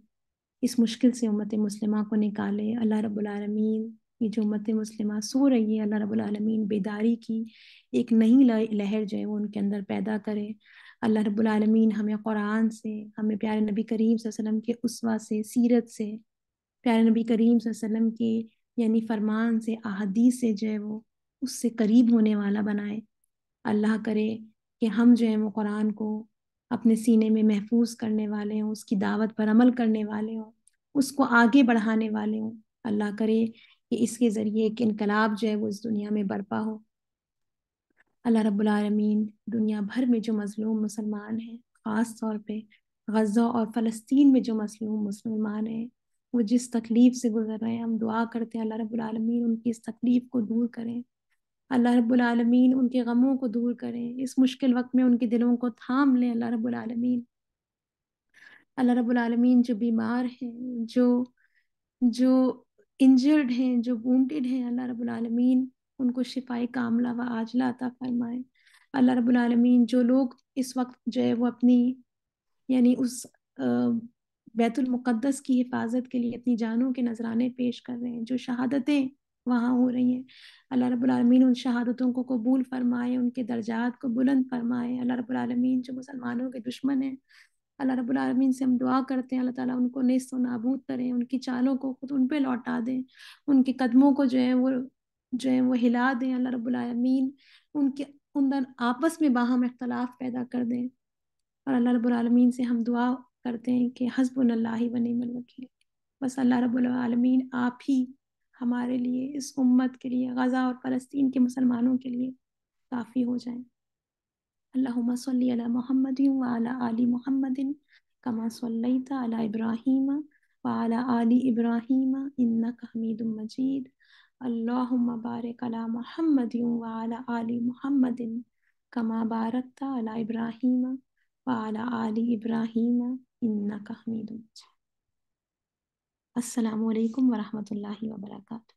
اس مشکل سے امت مسلمہ کو نکالے۔ اللہ رب العالمین یہ جو امت مسلمہ سو رہی ہے، اللہ رب العالمین بیداری کی ایک نئی لہر جو ہے وہ ان کے اندر پیدا کرے۔ اللہ رب العالمین ہمیں قرآن سے، ہمیں پیارے نبی کریم صلی اللہ علیہ وسلم کے اسوہ سے، سیرت سے، پیارے نبی کریم صلی اللہ علیہ وسلم کے یعنی فرمان سے، احادیث سے جو ہے وہ اس سے قریب ہونے والا بنائے۔ اللہ کرے کہ ہم جو ہیں وہ قرآن کو اپنے سینے میں محفوظ کرنے والے ہوں، اس کی دعوت پر عمل کرنے والے ہوں، اس کو آگے بڑھانے والے ہوں۔ اللہ کرے کہ اس کے ذریعے ایک انقلاب جو ہے وہ اس دنیا میں برپا ہو۔ اللہ رب العالمین دنیا بھر میں جو مظلوم مسلمان ہیں، خاص طور پہ غزہ اور فلسطین میں جو مظلوم مسلمان ہیں، وہ جس تکلیف سے گزر رہے ہیں، ہم دعا کرتے ہیں اللہ رب العالمین ان کی اس تکلیف کو دور کریں۔ اللہ رب العالمین ان کے غموں کو دور کریں، اس مشکل وقت میں ان کے دلوں کو تھام لیں۔ اللہ رب العالمین، اللہ رب العالمین جو بیمار ہیں، جو انجرڈ ہیں، جو وونٹڈ ہیں، اللہ رب العالمین ان کو شفائے کاملہ و عاجلہ عطا فرمائے۔ اللہ رب العالمین جو لوگ اس وقت جو ہے وہ اپنی یعنی اس بیت المقدس کی حفاظت کے لیے اپنی جانوں کے نذرانے پیش کر رہے ہیں، جو شہادتیں وہاں ہو رہی ہیں، اللہ رب العالمین ان شہادتوں کو قبول فرمائے، ان کے درجات کو بلند فرمائے۔ اللہ رب العالمین جو مسلمانوں کے دشمن ہیں، اللہ رب العالمین سے ہم دعا کرتے ہیں اللہ تعالیٰ ان کو نیست و نابود کریں، ان کی چالوں کو خود ان پہ لوٹا دیں، ان کے قدموں کو جو ہے وہ ہلا دیں۔ اللہ رب العالمین ان کے اندر آپس میں باہم اختلاف پیدا کر دیں۔ اور اللہ رب العالمین سے ہم دعا کرتے ہیں کہ حسبنا اللہ و نعم الوکیل۔ بس اللہ رب العالمین آپ ہی ہمارے لیے، اس امت کے لیے، غزہ اور فلسطین کے مسلمانوں کے لیے کافی ہو جائیں۔ اللہم صلی علی محمد وعلی آل محمد کما صلیت علی ابراہیم وعلی آل ابراہیم انک حمید مجید۔ اللہم بارک علی محمد وعلی آل محمد کما بارکت علی ابراہیم وعلی آل ابراہیم انک حمید مجید۔ السلام علیکم ورحمۃ اللہ وبرکاتہ۔